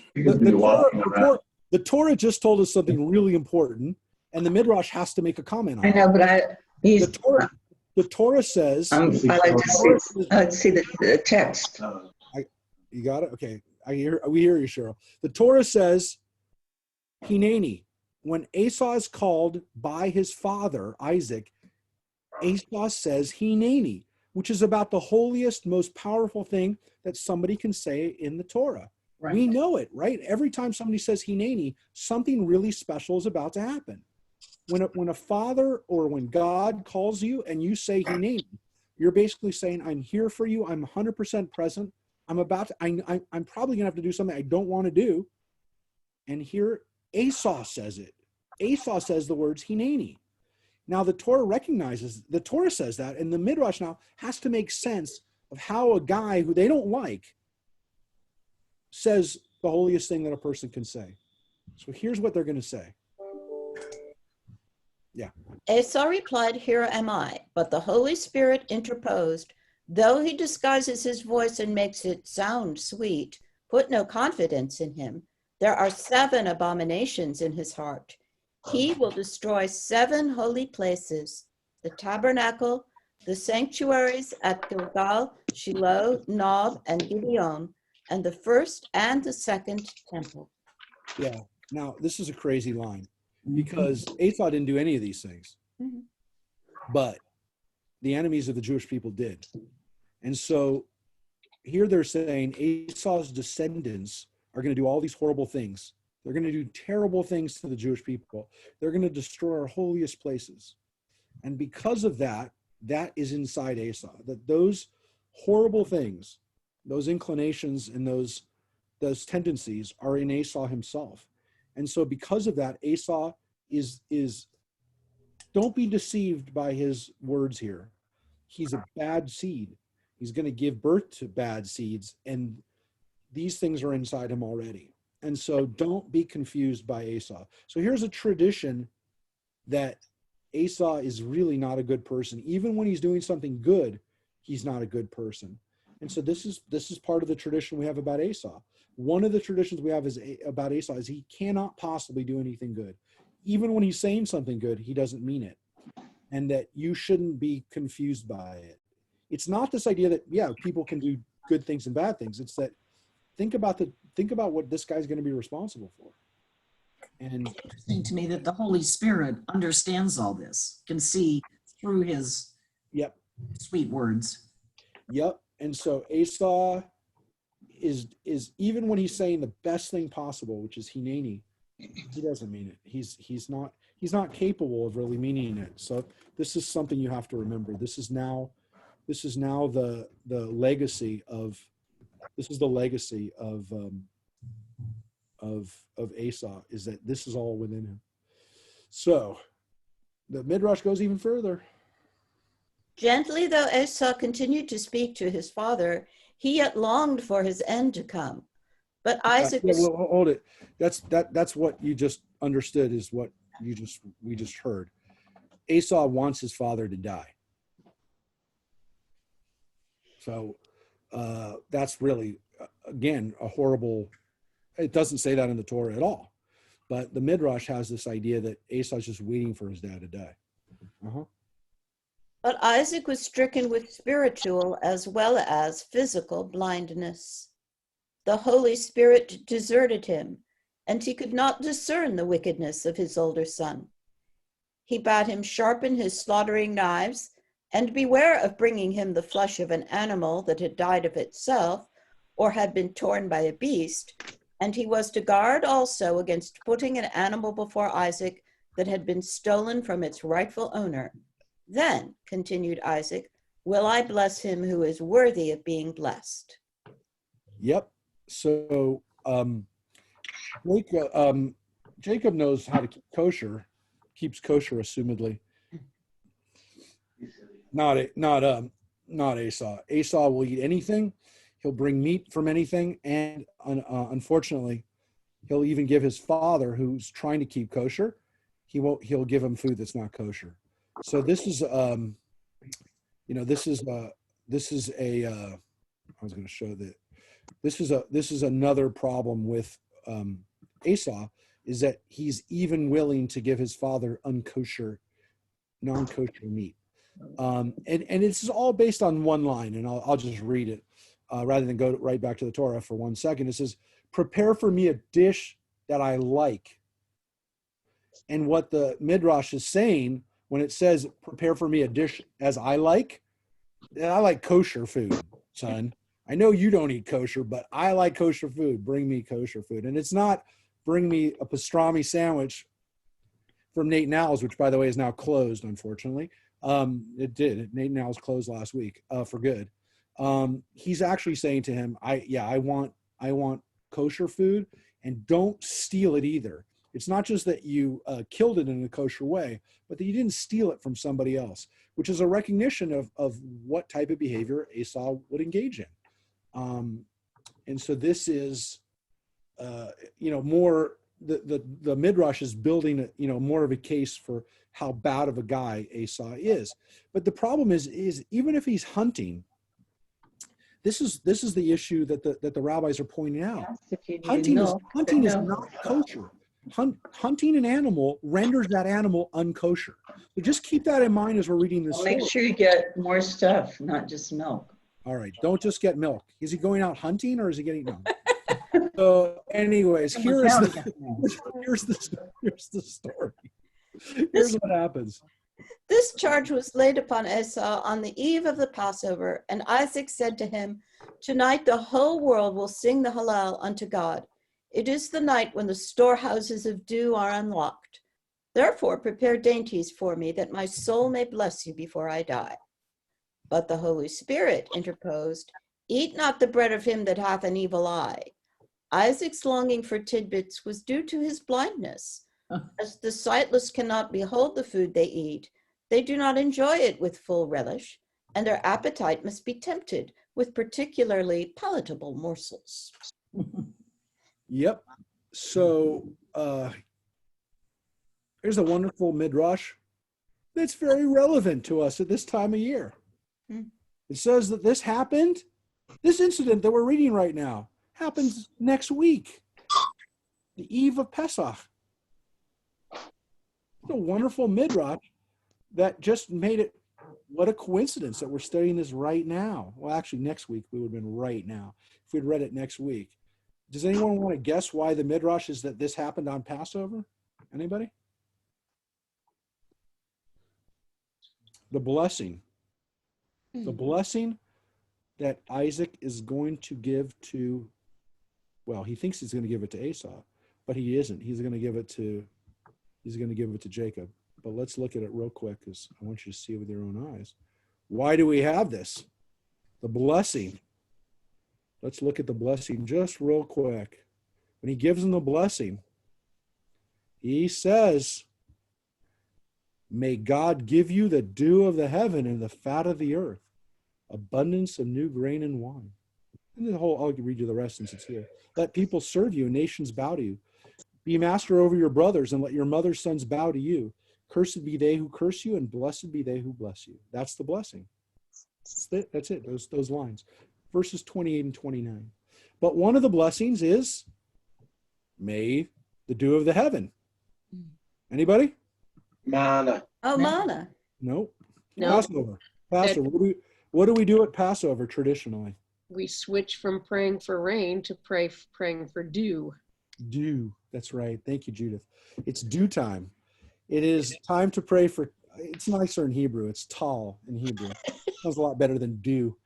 The Torah just told us something really important, and the Midrash has to make a comment on it. I know, but the Torah says. I like to see the text. You got it? Okay. We hear you, Cheryl. The Torah says, Hineni, when Esau is called by his father, Isaac, Esau says Hineni, which is about the holiest, most powerful thing that somebody can say in the Torah. Right. We know it, right? Every time somebody says Hineni, something really special is about to happen. When a father or when God calls you and you say Hineni, you're basically saying, I'm here for you. I'm 100% present. I'm probably gonna have to do something I don't want to do. And here Esau says it. Esau says the words Hineni. Now the Torah the Torah says that, and the Midrash now has to make sense of how a guy who they don't like says the holiest thing that a person can say. So here's what they're going to say. Yeah. Esau replied, "Here am I." But the Holy Spirit interposed, "Though he disguises his voice and makes it sound sweet, put no confidence in him. There are 7 abominations in his heart. He will destroy 7 holy places: the tabernacle, the sanctuaries at Gilgal, Shiloh, Nob, and Gibeon, and the first and the second temple." Yeah. Now, this is a crazy line because Esau didn't do any of these things, but the enemies of the Jewish people did. And so here they're saying Esau's descendants are going to do all these horrible things. They're going to do terrible things to the Jewish people. They're going to destroy our holiest places. And because of that, that is inside Esau, that those horrible things, those inclinations and those tendencies are in Esau himself. And so because of that, Esau is don't be deceived by his words here. He's a bad seed. He's going to give birth to bad seeds, and these things are inside him already. And so don't be confused by Esau. So here's a tradition that Esau is really not a good person. Even when he's doing something good, he's not a good person. And so this is part of the tradition we have about Esau. One of the traditions we have about Esau is he cannot possibly do anything good. Even when he's saying something good, he doesn't mean it. And that you shouldn't be confused by it. It's not this idea that, yeah, people can do good things and bad things. It's that think about what this guy's going to be responsible for. And it's interesting to me that the Holy Spirit understands all this, can see through his sweet words. Yep. And so Esau is even when he's saying the best thing possible, which is Hineni, he doesn't mean it. He's not capable of really meaning it. So this is something you have to remember. This is now the legacy of Esau, is that this is all within him. So the Midrash goes even further. Gently though Esau continued to speak to his father, he yet longed for his end to come. But Isaac was... Well, hold it. That's what you just understood, is what we just heard. Esau wants his father to die. So that's really, again, a horrible, it doesn't say that in the Torah at all. But the Midrash has this idea that Esau's just waiting for his dad to die. But Isaac was stricken with spiritual as well as physical blindness. The Holy Spirit deserted him, and he could not discern the wickedness of his older son. He bade him sharpen his slaughtering knives and beware of bringing him the flesh of an animal that had died of itself or had been torn by a beast, and he was to guard also against putting an animal before Isaac that had been stolen from its rightful owner. Then, continued Isaac, will I bless him who is worthy of being blessed. Yep. So Jacob knows how to keep kosher, keeps kosher, assumedly. Not Esau. Esau will eat anything. He'll bring meat from anything, and unfortunately, he'll even give his father, who's trying to keep kosher, he'll give him food that's not kosher. So this is I was going to show that this is another problem with Esau, is that he's even willing to give his father non-kosher meat. And this is all based on one line, and I'll just read it rather than go right back to the Torah for 1 second. It says, "Prepare for me a dish that I like." And what the Midrash is saying when it says, "Prepare for me a dish as I like kosher food, son. I know you don't eat kosher, but I like kosher food. Bring me kosher food." And it's not bring me a pastrami sandwich from Nate Now's, which, by the way, is now closed, unfortunately. It did. Nate Now's closed last week for good. He's actually saying to him, I want kosher food, and don't steal it either. It's not just that you killed it in a kosher way, but that you didn't steal it from somebody else, which is a recognition of what type of behavior Esau would engage in. And so this is, more, the Midrash is building, more of a case for how bad of a guy Esau is. But the problem is even if he's hunting, this is the issue that the rabbis are pointing out. Hunting is not kosher. Hunting an animal renders that animal unkosher. So just keep that in mind as we're reading this story. Make sure you get more stuff, not just milk. All right, don't just get milk. Is he going out hunting or is he getting no? So, anyways, here's the story. Here's what happens. This charge was laid upon Esau on the eve of the Passover, and Isaac said to him, "Tonight the whole world will sing the Hallel unto God. It is the night when the storehouses of dew are unlocked. Therefore prepare dainties for me, that my soul may bless you before I die." But the Holy Spirit interposed, "Eat not the bread of him that hath an evil eye." Isaac's longing for tidbits was due to his blindness. As the sightless cannot behold the food they eat, they do not enjoy it with full relish, and their appetite must be tempted with particularly palatable morsels. Yep. So here's a wonderful midrash that's very relevant to us at this time of year. It says that this incident that we're reading right now, happens next week, the eve of Pesach. It's a wonderful midrash that just made it, what a coincidence that we're studying this right now. Well, actually, next week we would have been right now if we'd read it next week. Does anyone want to guess why the midrash is that this happened on Passover? Anybody? The blessing. The blessing that Isaac is going to give to, well, he thinks he's going to give it to Esau, but he isn't. He's going to give it to Jacob. But let's look at it real quick because I want you to see it with your own eyes. Why do we have this? The blessing. Let's look at the blessing just real quick. When he gives him the blessing, he says, "May God give you the dew of the heaven and the fat of the earth, abundance of new grain and wine." And I'll read you the rest since it's here. "Let people serve you and nations bow to you. Be master over your brothers and let your mother's sons bow to you. Cursed be they who curse you and blessed be they who bless you." That's the blessing. That's it. Those lines. Verses 28 and 29. But one of the blessings is, may the dew of the heaven. Anybody? Manna. Oh, manna. Nope. No. Passover. What do we do at Passover traditionally? We switch from praying for rain to praying for dew. Dew. That's right. Thank you, Judith. It's dew time. It is time to pray for, it's nicer in Hebrew. It's tal in Hebrew. Sounds a lot better than dew.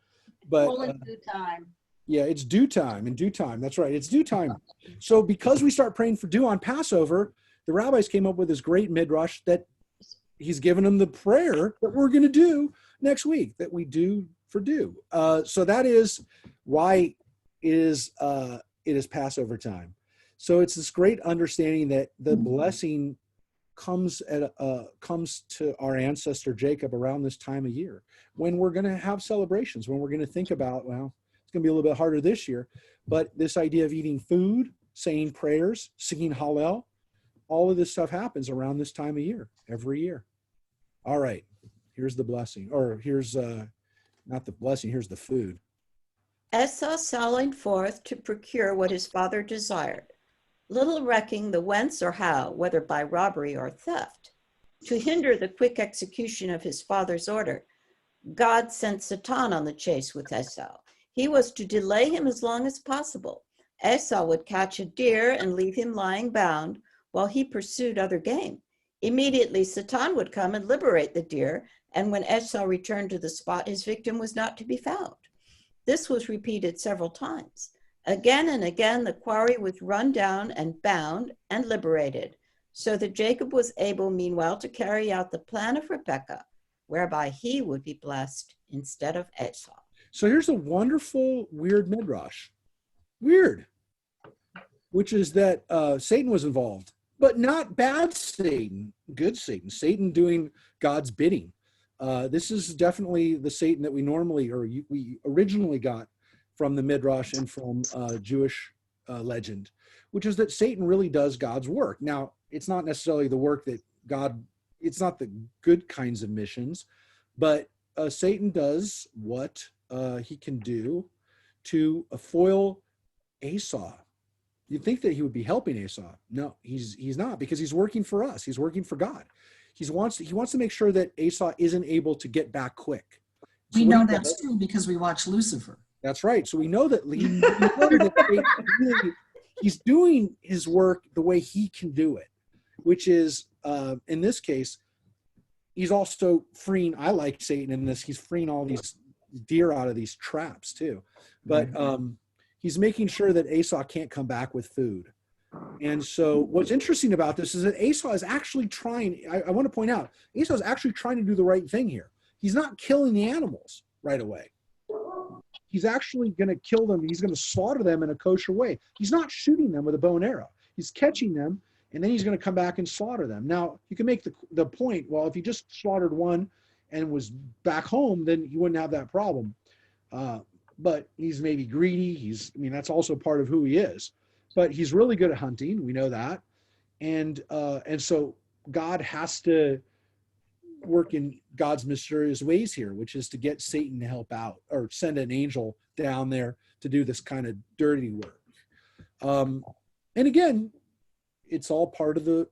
But Due time. yeah, it's dew time. In due time. That's right. It's dew time. So because we start praying for dew on Passover, the rabbis came up with this great midrash that he's given them the prayer that we're going to do next week, that we do for dew. So that is why it is Passover time. So it's this great understanding that the blessing comes to our ancestor Jacob around this time of year, when we're going to have celebrations, when we're going to think about, well, it's going to be a little bit harder this year, but this idea of eating food, saying prayers, singing Hallel, all of this stuff happens around this time of year, every year. All right, here's the blessing, or here's not the blessing, here's the food. Esau sallied forth to procure what his father desired, little recking the whence or how, whether by robbery or theft. To hinder the quick execution of his father's order, God sent Satan on the chase with Esau. He was to delay him as long as possible. Esau would catch a deer and leave him lying bound while he pursued other game. Immediately, Satan would come and liberate the deer, and when Esau returned to the spot, his victim was not to be found. This was repeated several times. Again and again, the quarry was run down and bound and liberated, so that Jacob was able, meanwhile, to carry out the plan of Rebekah, whereby he would be blessed instead of Esau. So here's a wonderful, weird midrash. Weird. Which is that Satan was involved. but not bad Satan, good Satan, Satan doing God's bidding. This is definitely the Satan that we normally, or we originally got from the Midrash and from Jewish legend, which is that Satan really does God's work. Now, it's not necessarily the work that God, it's not the good kinds of missions, but Satan does what he can do to foil Esau. You'd think that he would be helping Esau. No, he's not, because he's working for us. He's working for God. He wants to make sure that Esau isn't able to get back quick. So we know that's true because we watch Lucifer. That's right. So we know that, he's doing his work the way he can do it, which is, in this case, he's also freeing, I like Satan in this, he's freeing all these deer out of these traps too. But he's making sure that Esau can't come back with food. And so what's interesting about this is that Esau is actually trying, I want to point out, Esau is actually trying to do the right thing here. He's not killing the animals right away. He's actually going to kill them. He's going to slaughter them in a kosher way. He's not shooting them with a bow and arrow. He's catching them, and then he's going to come back and slaughter them. Now, you can make the point, well, if he just slaughtered one and was back home, then he wouldn't have that problem. But he's maybe greedy. That's also part of who he is. But he's really good at hunting. We know that. And so God has to work in God's mysterious ways here, which is to get Satan to help out or send an angel down there to do this kind of dirty work. And again, it's all part of the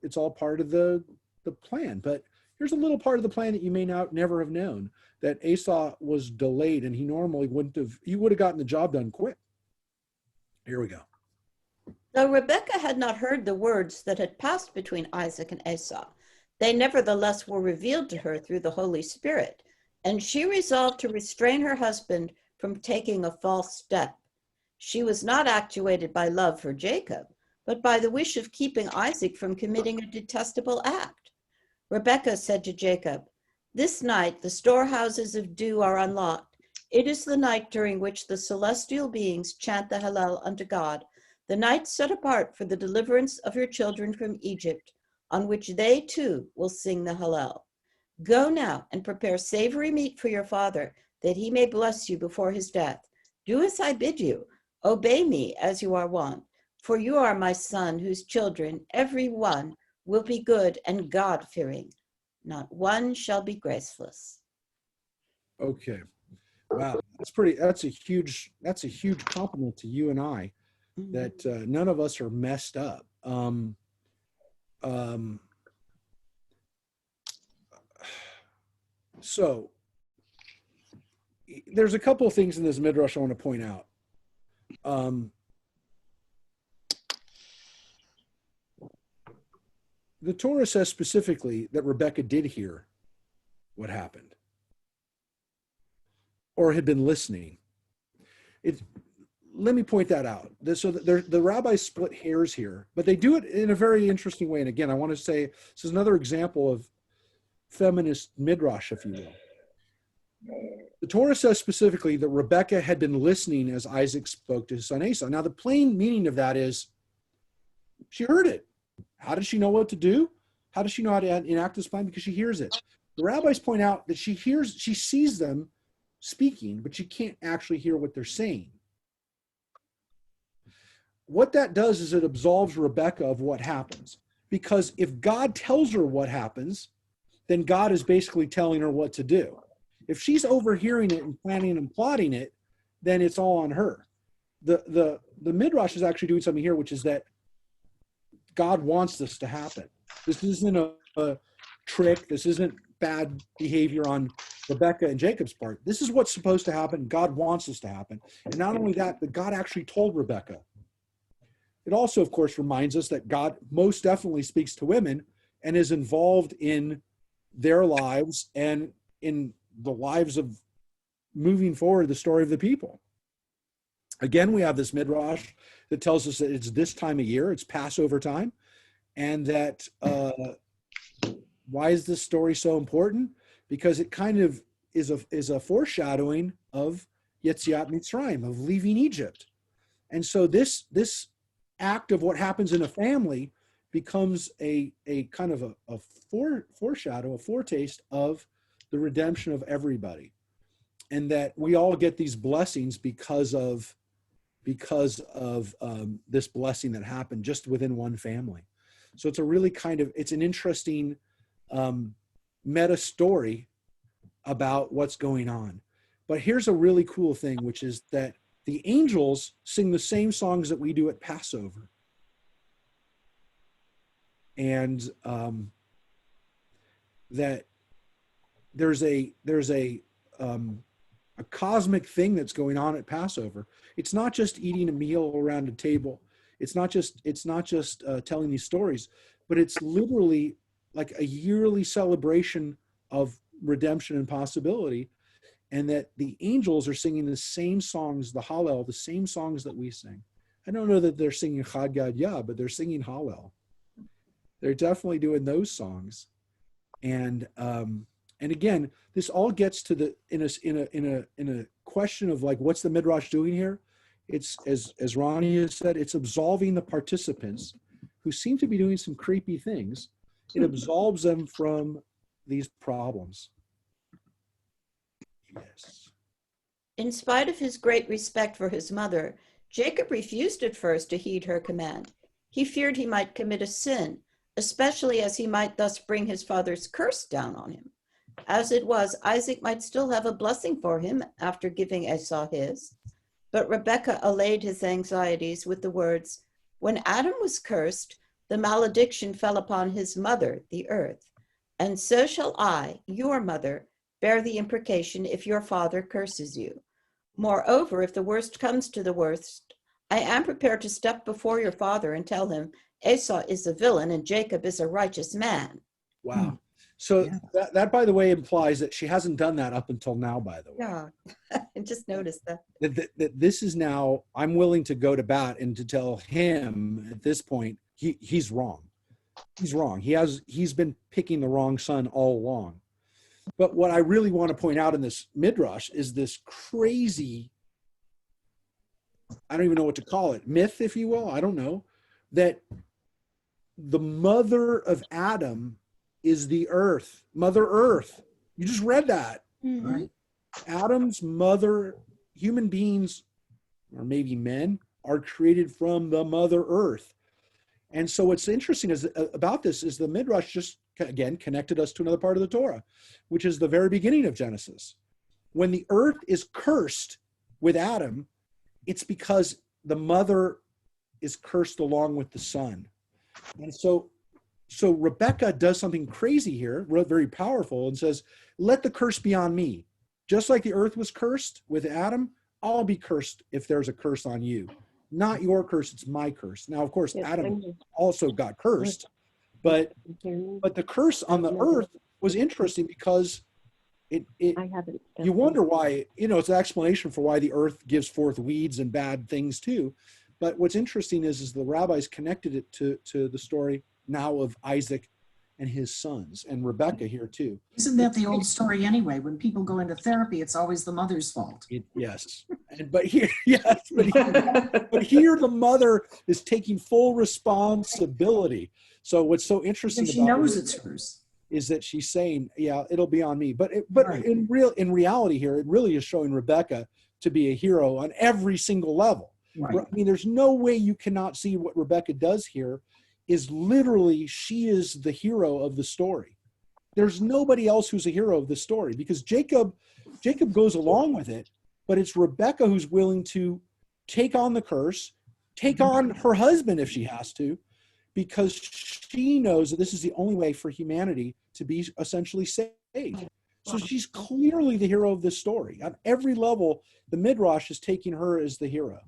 plan. But here's a little part of the plan that you may never have known, that Esau was delayed, and he would have gotten the job done quick. Here we go. Though Rebekah had not heard the words that had passed between Isaac and Esau, they nevertheless were revealed to her through the Holy Spirit, and she resolved to restrain her husband from taking a false step. She was not actuated by love for Jacob, but by the wish of keeping Isaac from committing a detestable act. Rebekah said to Jacob, "This night the storehouses of dew are unlocked. It is the night during which the celestial beings chant the Hallel unto God, the night set apart for the deliverance of your children from Egypt, on which they too will sing the Hallel. Go now and prepare savory meat for your father, that he may bless you before his death. Do as I bid you. Obey me as you are wont. For you are my son, whose children, every one, will be good and God-fearing. Not one shall be graceless." Okay. Wow. That's a huge compliment to you and I, that none of us are messed up. So there's a couple of things in this midrash I want to point out. The Torah says specifically that Rebekah did hear what happened, or had been listening. Let me point that out. So the rabbis split hairs here, but they do it in a very interesting way. And again, I want to say this is another example of feminist midrash, if you will. The Torah says specifically that Rebekah had been listening as Isaac spoke to his son Esau. Now, the plain meaning of that is she heard it. How does she know what to do? How does she know how to enact this plan? Because she hears it. The rabbis point out that she sees them speaking, but she can't actually hear what they're saying. What that does is it absolves Rebekah of what happens. Because if God tells her what happens, then God is basically telling her what to do. If she's overhearing it and planning and plotting it, then it's all on her. The Midrash is actually doing something here, which is that God wants this to happen. This isn't a trick. This isn't bad behavior on Rebekah and Jacob's part. This is what's supposed to happen. God wants this to happen. And not only that, but God actually told Rebekah. It also, of course, reminds us that God most definitely speaks to women and is involved in their lives and in the lives of moving forward the story of the people. Again, we have this midrash that tells us that it's this time of year, it's Passover time, and that why is this story so important? Because it kind of is a foreshadowing of Yetziat Mitzrayim, of leaving Egypt. And so this act of what happens in a family becomes a kind of a foreshadow, a foretaste of the redemption of everybody, and that we all get these blessings because of this blessing that happened just within one family. So it's a really it's an interesting meta story about what's going on. But here's a really cool thing, which is that the angels sing the same songs that we do at Passover. And that there's a cosmic thing that's going on at Passover. It's not just eating a meal around a table. It's not just telling these stories, but it's literally like a yearly celebration of redemption and possibility. And that the angels are singing the same songs, the Hallel, the same songs that we sing. I don't know that they're singing Chad Gadya, but they're singing Hallel. They're definitely doing those songs. And again, this all gets to the in a question of like, what's the Midrash doing here? It's as Ronnie has said, it's absolving the participants who seem to be doing some creepy things. It absolves them from these problems. Yes. In spite of his great respect for his mother, Jacob refused at first to heed her command. He feared he might commit a sin, especially as he might thus bring his father's curse down on him. As it was, Isaac might still have a blessing for him after giving Esau his. But Rebekah allayed his anxieties with the words, "When Adam was cursed, the malediction fell upon his mother, the earth. And so shall I, your mother, bear the imprecation if your father curses you. Moreover, if the worst comes to the worst, I am prepared to step before your father and tell him Esau is a villain and Jacob is a righteous man." Wow. So that, by the way, implies that she hasn't done that up until now, by the way. Yeah, I just noticed that. That this is now, I'm willing to go to bat and to tell him at this point, he's wrong. He's wrong. He's been picking the wrong son all along. But what I really want to point out in this Midrash is this crazy, I don't even know what to call it, myth, if you will, I don't know, that the mother of Adam is the earth, Mother Earth. You just read that. Mm-hmm. Right? Adam's mother, human beings, or maybe men, are created from the Mother Earth. And so what's interesting about this is the Midrash just, again, connected us to another part of the Torah, which is the very beginning of Genesis. When the earth is cursed with Adam, it's because the mother is cursed along with the son. And so Rebekah does something crazy here, very powerful, and says, let the curse be on me. Just like the earth was cursed with Adam, I'll be cursed if there's a curse on you. Not your curse, it's my curse. Now, of course, Adam also got cursed, but the curse on the earth was interesting because you wonder why, it's an explanation for why the earth gives forth weeds and bad things too. But what's interesting is the rabbis connected it to the story now of Isaac and his sons, and Rebekah here too. Isn't that the old story anyway? When people go into therapy, it's always the mother's fault. Yes. But here the mother is taking full responsibility. So what's so interesting she knows it's hers is that she's saying, yeah, it'll be on me. But right. in reality here, it really is showing Rebekah to be a hero on every single level. Right. I mean, there's no way you cannot see what Rebekah does here is literally, she is the hero of the story. There's nobody else who's a hero of the story because Jacob goes along with it, but it's Rebekah who's willing to take on the curse, take on her husband if she has to, because she knows that this is the only way for humanity to be essentially saved. So she's clearly the hero of this story. On every level, the Midrash is taking her as the hero.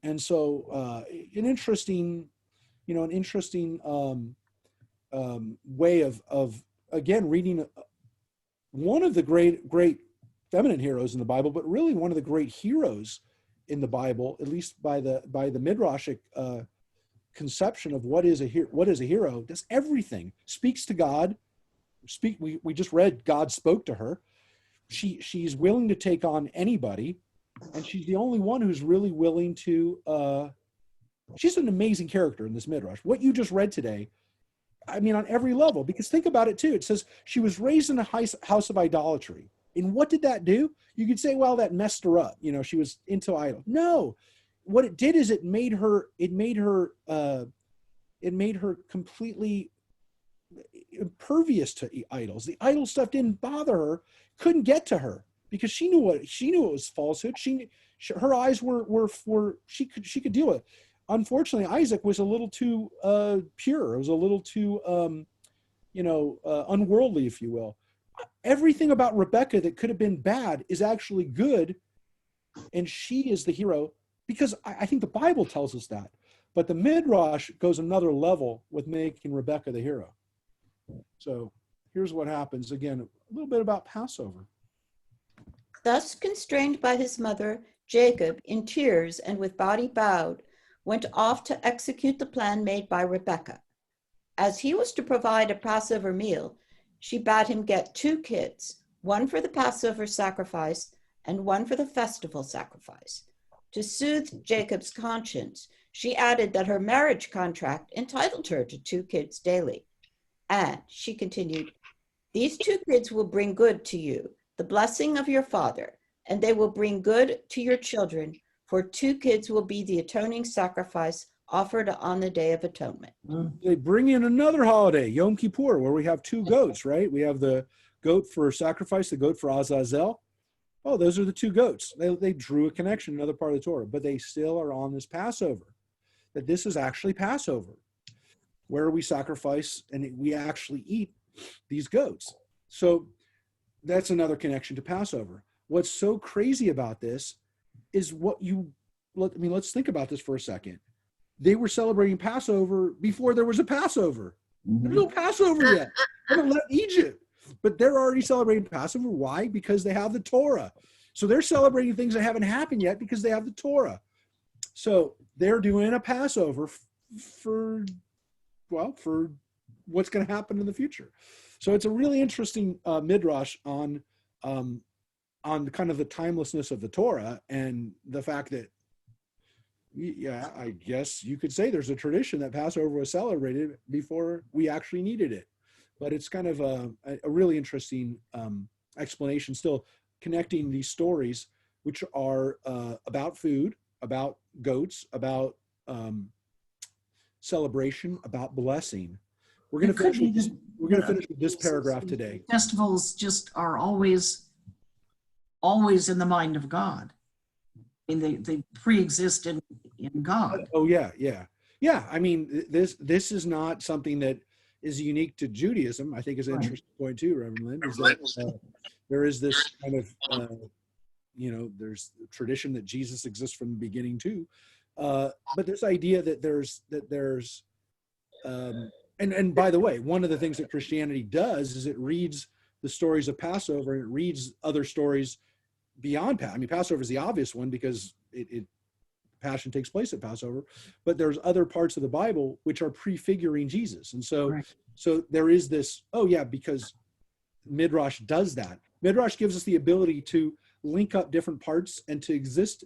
And so an interesting way of again, reading one of the great feminine heroes in the Bible, but really one of the great heroes in the Bible, at least by the Midrashic conception of what is a hero, does everything, speaks to God. We just read God spoke to her. She's willing to take on anybody, and she's the only one who's really willing to she's an amazing character in this Midrash. What you just read today, I mean, on every level, because think about it too. It says she was raised in a house of idolatry. And what did that do? You could say, well, that messed her up. You know, she was into idol. No, what it did is it made her completely impervious to idols. The idol stuff didn't bother her, couldn't get to her, because she knew it was falsehood. Her eyes were she could deal with it. Unfortunately, Isaac was a little too pure. It was a little too unworldly, if you will. Everything about Rebecca that could have been bad is actually good, and she is the hero, because I think the Bible tells us that. But the Midrash goes another level with making Rebecca the hero. So here's what happens. Again, a little bit about Passover. Thus constrained by his mother, Jacob, in tears and with body bowed, went off to execute the plan made by Rebekah. As he was to provide a Passover meal, she bade him get 2 kids, one for the Passover sacrifice and one for the festival sacrifice. To soothe Jacob's conscience, she added that her marriage contract entitled her to 2 kids daily. And she continued, these 2 kids will bring good to you, the blessing of your father, and they will bring good to your children, for 2 kids will be the atoning sacrifice offered on the Day of Atonement. They bring in another holiday, Yom Kippur, where we have 2 goats, right? We have the goat for sacrifice, the goat for Azazel. Oh, those are the 2 goats. They drew a connection, another part of the Torah, but they still are on this Passover, that this is actually Passover, where we sacrifice and we actually eat these goats. So that's another connection to Passover. What's so crazy about this is let's think about this for a second. They were celebrating Passover before there was a Passover. There's no Passover yet. They haven't left Egypt, but they're already celebrating Passover. Why? Because they have the Torah. So they're celebrating things that haven't happened yet because they have the Torah. So they're doing a Passover for what's going to happen in the future. So it's a really interesting midrash on kind of the timelessness of the Torah and the fact that, yeah, I guess you could say there's a tradition that Passover was celebrated before we actually needed it. But it's kind of a really interesting explanation, still connecting these stories, which are about food, about goats, about celebration, about blessing. We're going to finish with this paragraph today. Festivals just are always in the mind of God. I mean, they pre-exist in God. Oh yeah. I mean, this is not something that is unique to Judaism. I think is an interesting point too, Reverend Lynn, is that there is this kind of there's tradition that Jesus exists from the beginning too, but this idea that there's and by the way, one of the things that Christianity does is it reads the stories of Passover and it reads other stories beyond I mean, Passover is the obvious one because Passion takes place at Passover, but there's other parts of the Bible which are prefiguring Jesus. And so, so there is this, because Midrash does that. Midrash gives us the ability to link up different parts and to exist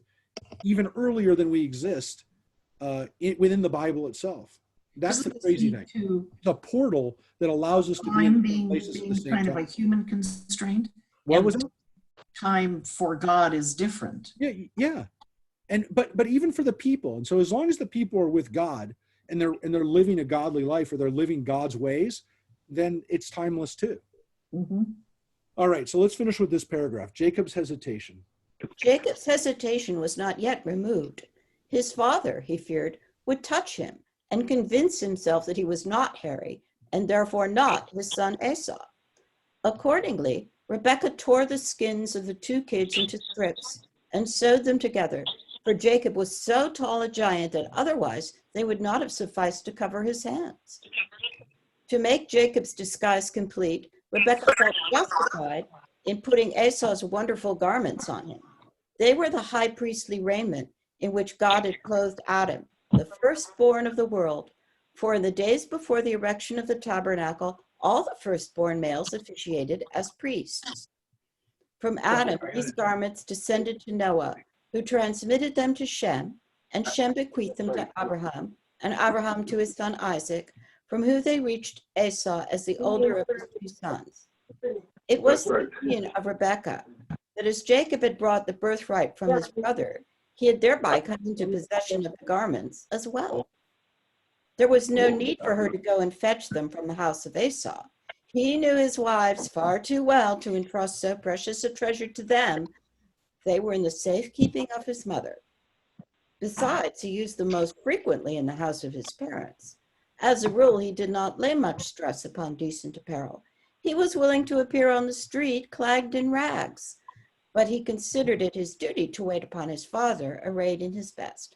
even earlier than we exist within the Bible itself. That's the crazy thing. It's a portal that allows us to be in places at the same kind time. of a human constraint. What was it? Time for God is different. Yeah. And but even for the people, and so as long as the people are with God and they're living a godly life or they're living God's ways, then it's timeless too. Mm-hmm. All right, so let's finish with this paragraph. Jacob's hesitation. Jacob's hesitation was not yet removed. His father, he feared, would touch him and convince himself that he was not hairy and therefore not his son Esau. Accordingly, Rebekah tore the skins of the 2 kids into strips and sewed them together, for Jacob was so tall a giant that otherwise they would not have sufficed to cover his hands. To make Jacob's disguise complete, Rebekah felt justified in putting Esau's wonderful garments on him. They were the high priestly raiment in which God had clothed Adam, the firstborn of the world. For in the days before the erection of the tabernacle, all the firstborn males officiated as priests. From Adam, these garments descended to Noah, who transmitted them to Shem, And Shem bequeathed them to Abraham, and Abraham to his son Isaac, from whom they reached Esau as the older of his two sons. It was the opinion of Rebekah that as Jacob had brought the birthright from his brother, he had thereby come into possession of the garments as well. There was no need for her to go and fetch them from the house of Esau. He knew his wives far too well to entrust so precious a treasure to them. They were in the safekeeping of his mother. Besides, he used them most frequently in the house of his parents. As a rule, he did not lay much stress upon decent apparel. He was willing to appear on the street clad in rags, but he considered it his duty to wait upon his father arrayed in his best.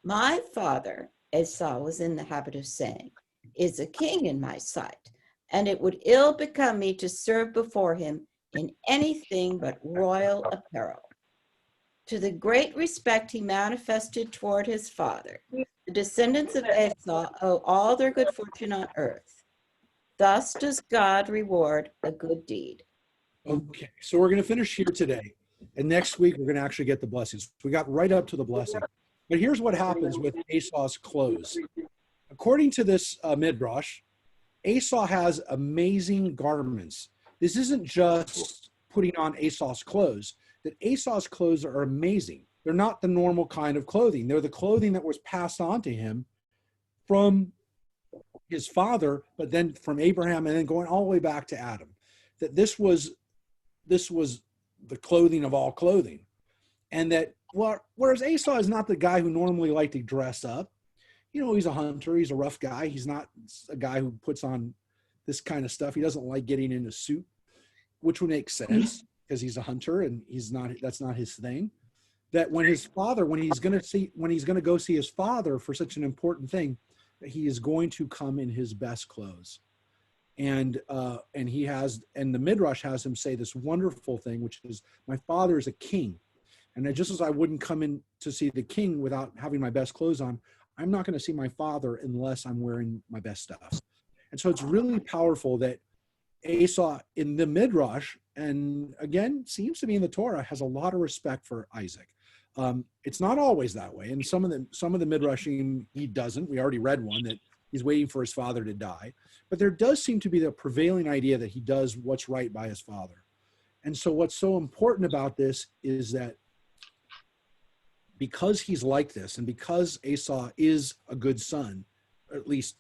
My father, Esau was in the habit of saying, is a king in my sight, and it would ill become me to serve before him in anything but royal apparel. To the great respect he manifested toward his father, the descendants of Esau owe all their good fortune on earth. Thus does God reward a good deed. Okay, so we're going to finish here today. And next week, we're going to actually get the blessings. We got right up to the blessing. But here's what happens with Esau's clothes. According to this Midrash, Esau has amazing garments. This isn't just putting on Esau's clothes. That Esau's clothes are amazing. They're not the normal kind of clothing. They're the clothing that was passed on to him from his father, but then from Abraham, and then going all the way back to Adam. That this was the clothing of all clothing. And that, well, whereas Esau is not the guy who normally liked to dress up. You know, he's a hunter, he's a rough guy. He's not a guy who puts on this kind of stuff. He doesn't like getting in a suit, which would make sense because he's a hunter and that's not his thing. That when he's going to go see his father for such an important thing, that he is going to come in his best clothes. And the Midrash has him say this wonderful thing, which is, my father is a king. And just as I wouldn't come in to see the king without having my best clothes on, I'm not going to see my father unless I'm wearing my best stuff. And so it's really powerful that Esau in the Midrash, and again, seems to be in the Torah, has a lot of respect for Isaac. It's not always that way. And some of the Midrashim, he doesn't. We already read one that he's waiting for his father to die. But there does seem to be the prevailing idea that he does what's right by his father. And so what's so important about this is that because he's like this, and because Esau is a good son, or at least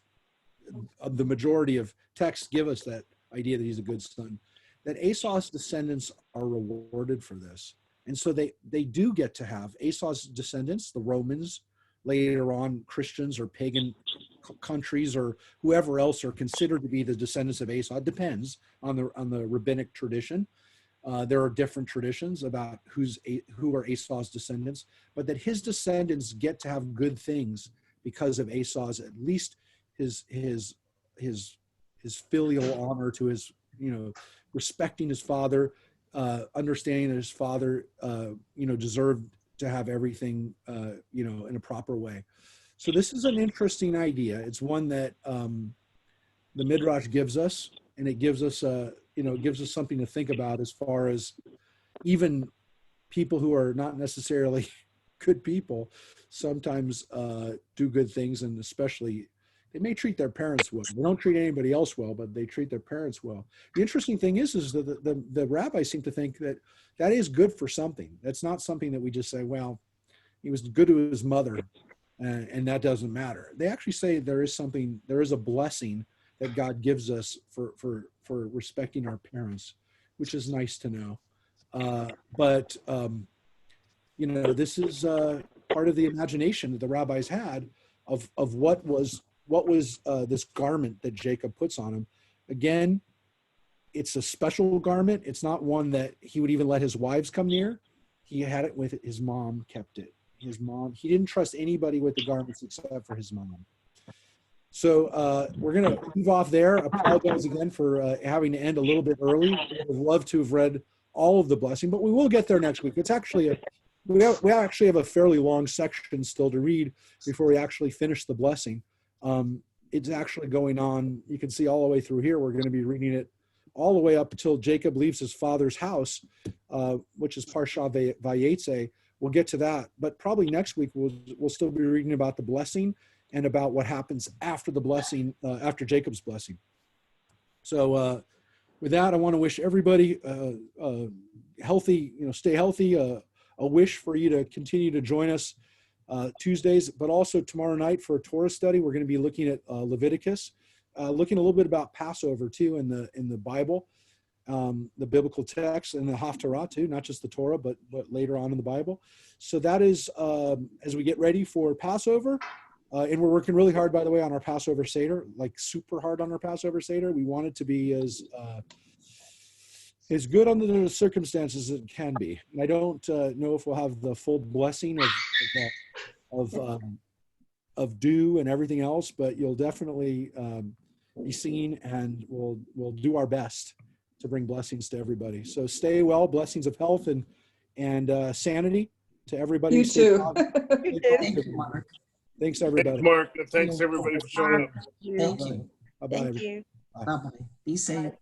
the majority of texts give us that idea that he's a good son, that Esau's descendants are rewarded for this. And so they do get to have Esau's descendants, the Romans, later on Christians or pagan countries or whoever else are considered to be the descendants of Esau. It depends on the rabbinic tradition. There are different traditions about who are Esau's descendants, but that his descendants get to have good things because of Esau's, at least his filial honor to his, respecting his father, understanding that his father, deserved to have everything, in a proper way. So this is an interesting idea. It's one that the Midrash gives us, and it gives us gives us something to think about as far as even people who are not necessarily good people sometimes do good things, and especially they may treat their parents well. They don't treat anybody else well, but they treat their parents well. The interesting thing is that the rabbis seem to think that that is good for something. That's not something that we just say, well, he was good to his mother, and that doesn't matter. They actually say there is a blessing that God gives us for respecting our parents, which is nice to know. But this is part of the imagination that the rabbis had of what was this garment that Jacob puts on him. Again, it's a special garment. It's not one that he would even let his wives come near. He had it with his mom, kept it. His mom, he didn't trust anybody with the garments except for his mom. So we're going to move off there. Apologize again for having to end a little bit early. I would love to have read all of the blessing, but we will get there next week. It's actually we actually have a fairly long section still to read before we actually finish the blessing. It's actually going on. You can see all the way through here. We're going to be reading it all the way up until Jacob leaves his father's house, which is Parsha Vayetze, we'll get to that. But probably next week we'll still be reading about the blessing and about what happens after the blessing, after Jacob's blessing. So with that, I want to wish everybody healthy, stay healthy. A wish for you to continue to join us Tuesdays, but also tomorrow night for a Torah study. We're going to be looking at Leviticus, looking a little bit about Passover too in the Bible, the biblical text, and the Haftarah too, not just the Torah, but later on in the Bible. So that is as we get ready for Passover. And we're working really hard, by the way, on our Passover Seder, like super hard on our Passover Seder. We want it to be as good under the circumstances as it can be. And I don't know if we'll have the full blessing of dew and everything else, but you'll definitely be seen, and we'll do our best to bring blessings to everybody. So stay well, blessings of health and sanity to everybody. You too. Thank you, Mark. Thanks, everybody. Thanks, Mark. And thanks, everybody, for showing up. Thank you. Bye-bye. Thank you. Bye-bye. Be safe.